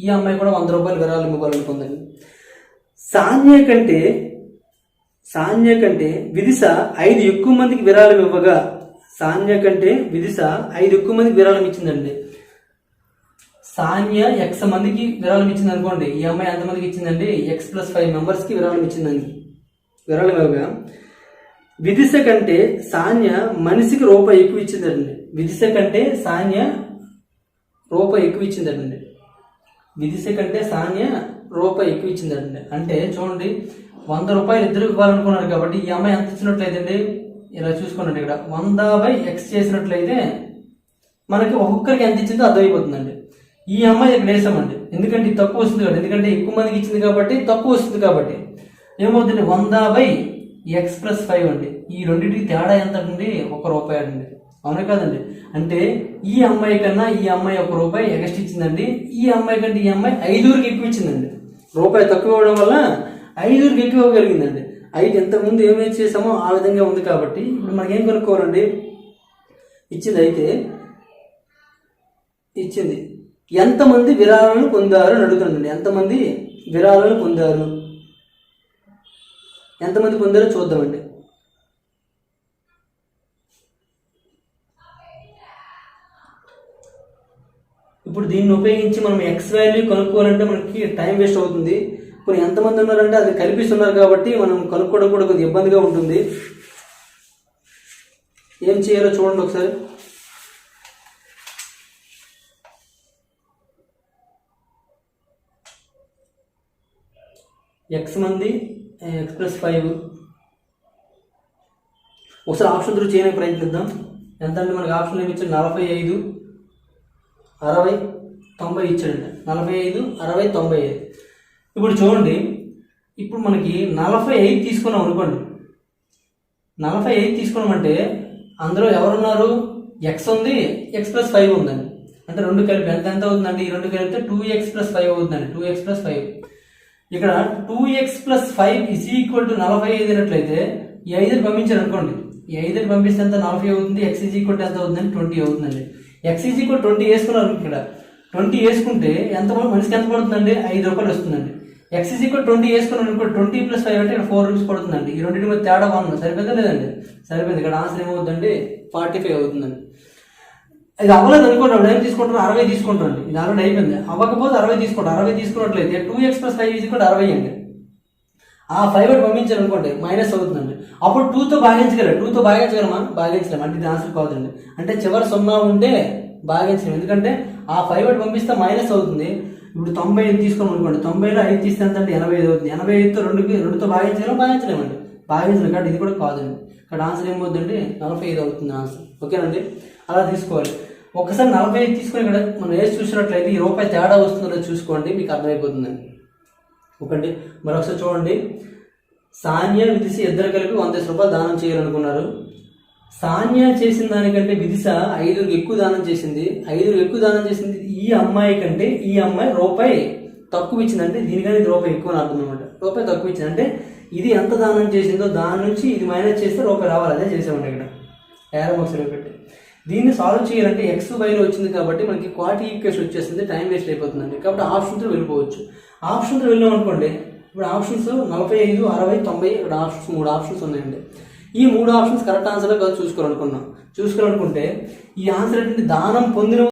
Speaker 1: ఈ అమ్మాయి కూడా 100 రూపాయలు విరాళం ఇవ్వాలనుకుందండి. సాన్య కంటే విదిశ 5 ఎక్కువ మందికి విరాళం ఇవ్వగా, సాన్య కంటే విదిశ 5 ఎక్కువ మందికి విరాళం ఇచ్చిందండి. సాన్య ఎక్స్ మందికి విరాళం ఇచ్చింది అనుకోండి, ఈ అమ్మాయి ఎంతమందికి ఇచ్చిందండి, x+5 మెంబర్స్కి విరాళం ఇచ్చిందండి. విరాళం ఇవ్వగా విదిశ కంటే సాన్య మనిషికి రూపాయి ఎక్కువ ఇచ్చిందండి. విదిశ కంటే సాన్య రూపాయి ఎక్కువ ఇచ్చిందండి. విదిశ కంటే సాన్య రూపాయి ఎక్కువ ఇచ్చిందండి. అంటే చూడండి, 100 రూపాయలు ఇద్దరు ఇవ్వాలనుకున్నారు కాబట్టి ఈ అమ్మాయి ఎంత ఇచ్చినట్లయితే అండి, ఇలా చూసుకోండి, ఇక్కడ 100/x చేసినట్లయితే మనకి ఒక్కొక్కరికి ఎంత ఇచ్చిందో అర్థమైపోతుందండి. ఈ అమ్మాయి ఇక్కడ వేసామండి, ఎందుకంటే తక్కువ వస్తుంది కాబట్టి, ఎందుకంటే ఎక్కువ మందికి ఇచ్చింది కాబట్టి తక్కువ వస్తుంది కాబట్టి ఏమవుతుంది, 100/x+5 అండి. ఈ రెండింటికి తేడా ఎంత అండి, ₹1 అండి. అవునా కాదండి? అంటే ఈ అమ్మాయి కన్నా ఈ అమ్మాయి ₹1 ఎగస్ట్ ఇచ్చిందండి. ఈ అమ్మాయి కంటే ఈ అమ్మాయి 5కి ఎక్కువ ఇచ్చిందండి. రూపాయి తక్కువ ఇవ్వడం వల్ల 5కి ఎక్కువ ఇవ్వగలిగిందండి. అయితే ఇంతకుముందు ఏమైతే చేసామో ఆ విధంగా ఉంది కాబట్టి ఇప్పుడు మనకేం కనుక్కోవాలండి, ఇచ్చింది ఎంతమంది విరాళాలను పొందారు అని అడుగుతుందండి. ఎంతమంది విరాళాలను పొందారు, ఎంతమంది పొందారో చూద్దామండి. ఇప్పుడు దీన్ని ఉపయోగించి మనం ఎక్స్ వాల్యూ కనుక్కోవాలంటే మనకి టైం వేస్ట్ అవుతుంది. ఇప్పుడు ఎంతమంది ఉన్నారంటే అది కల్పిస్తున్నారు కాబట్టి మనం కనుక్కోవడం కూడా కొద్దిగా ఇబ్బందిగా ఉంటుంది. ఏం చేయాలో చూడండి ఒకసారి. ఎక్స్ మంది x+5 ఒకసారి ఆప్షన్ త్రూ చేయడానికి ప్రయత్నిద్దాం. ఎంత అంటే మనకి ఆప్షన్ ఏమి ఇచ్చాడు, 45, 60, 90 ఇచ్చాడండి. 45, 60, 95. ఇప్పుడు చూడండి, ఇప్పుడు మనకి 45 తీసుకున్నాం అనుకోండి. 45 తీసుకున్నామంటే అందులో ఎవరున్నారు, ఎక్స్ ఉంది, x+5 ఉందండి. అంటే రెండు కలిపి ఎంత అవుతుందండి, ఈ రెండు కలిపితే 2x+5 అవుతుందండి. 2x+5 ఇక్కడ 2x+5 = 45 అయినట్లయితే ఈ 5ని పంపించారు అనుకోండి, ఈ 5ని పంపిస్తే ఎంత 40 అవుతుంది. x = ఎంత అవుతుందండి, 20 అవుతుందండి. x = 20 వేసుకున్నారు. ఇక్కడ 20 వేసుకుంటే ఎంత మనిషికి ఎంత పడుతుందండి, ₹5 వస్తుందండి. x = 20 వేసుకున్నాను అనుకో, 20+5 అంటే ఇక్కడ ₹4 పడుతుందండి. ఈ రెండింటి మధ్య తేడా 1 సరిపోతుందా లేదండి, సరిపోయింది. ఇక్కడ ఆన్సర్ ఏమవుతుందండి, 45 అవుతుందండి. ఇది అవ్వలేదు అనుకోండి, అప్పుడు ఏం తీసుకుంటారు, 60 తీసుకుంటారండి. ఇది ఆల్రెడీ అయిపోయింది. అవ్వకపోతే 60 తీసుకుంటారు. 60 తీసుకున్నట్లయితే 2x+5 = 60 అండి. ఆ 5 పంపించారు అనుకోండి, మైనస్ అవుతుందండి. అప్పుడు 2తో భాగించగలరు. 2తో భాగించగలమా, భాగించలేము. అంటే ఇది ఆన్సర్ కాదండి. అంటే చివరి 0 ఉంటే భాగించలేము, ఎందుకంటే ఆ 5 పంపిస్తే మైనస్ అవుతుంది. ఇప్పుడు 90 తీసుకోమని అనుకోండి, 90లో 5 తీస్తే ఎంత అంటే 85 అవుతుంది. 85తో 2తో భాగించలేమండి, భాగించలేము కాబట్టి ఇది కూడా కాదండి. ఇక్కడ ఆన్సర్ ఏమవుతుందండి, 45 అవుతుంది ఆన్సర్. ఓకేనండి, అలా తీసుకోవాలి. ఒకసారి 45 తీసుకొని ఇక్కడ మనం వేసి చూసినట్లయితే ఈ రూపాయి తేడా వస్తుందో చూసుకోండి, మీకు అర్థమైపోతుందండి. ఓకేండి, మరొకసారి చూడండి. సాన్య, విదిశ ఇద్దరు కలిపి 100 రూపాయలు దానం చేయాలనుకున్నారు. సాన్య చేసిన దానికంటే విదిశ 5కి ఎక్కువ దానం చేసింది. 5కి ఎక్కువ దానం చేసింది ఈ అమ్మాయి కంటే ఈ అమ్మాయి రూపాయి తక్కువ ఇచ్చిందంటే దీనికని ఇది రూపాయి ఎక్కువ అని అర్థం అనమాట. రూపాయి తక్కువ ఇచ్చింది అంటే ఇది ఎంత దానం చేసిందో దాని నుంచి ఇది మైనస్ చేస్తే రూపాయి రావాలి. అదే చేసామండి ఇక్కడ ఏరో బాక్స్లో పెట్టి. దీన్ని సాల్వ్ చేయాలంటే ఎక్స్ వైలో వచ్చింది కాబట్టి మనకి క్వాడ్రీ ఈక్వేషన్ వచ్చేస్తుంది, టైం వేస్ట్ అయిపోతుందండి. కాబట్టి ఆప్షన్తో వెళ్ళిపోవచ్చు. ఆప్షన్తో వెళ్ళాం అనుకోండి, ఇప్పుడు ఆప్షన్స్ 45, 60, 90 ఇక్కడ ఆప్షన్స్ 3 ఆప్షన్స్ ఉన్నాయండి. ఈ 3 ఆప్షన్స్ కరెక్ట్ ఆన్సర్లో కాదు చూసుకోవాలనుకుంటే ఈ ఆన్సర్ ఏంటంటే దానం పొందిన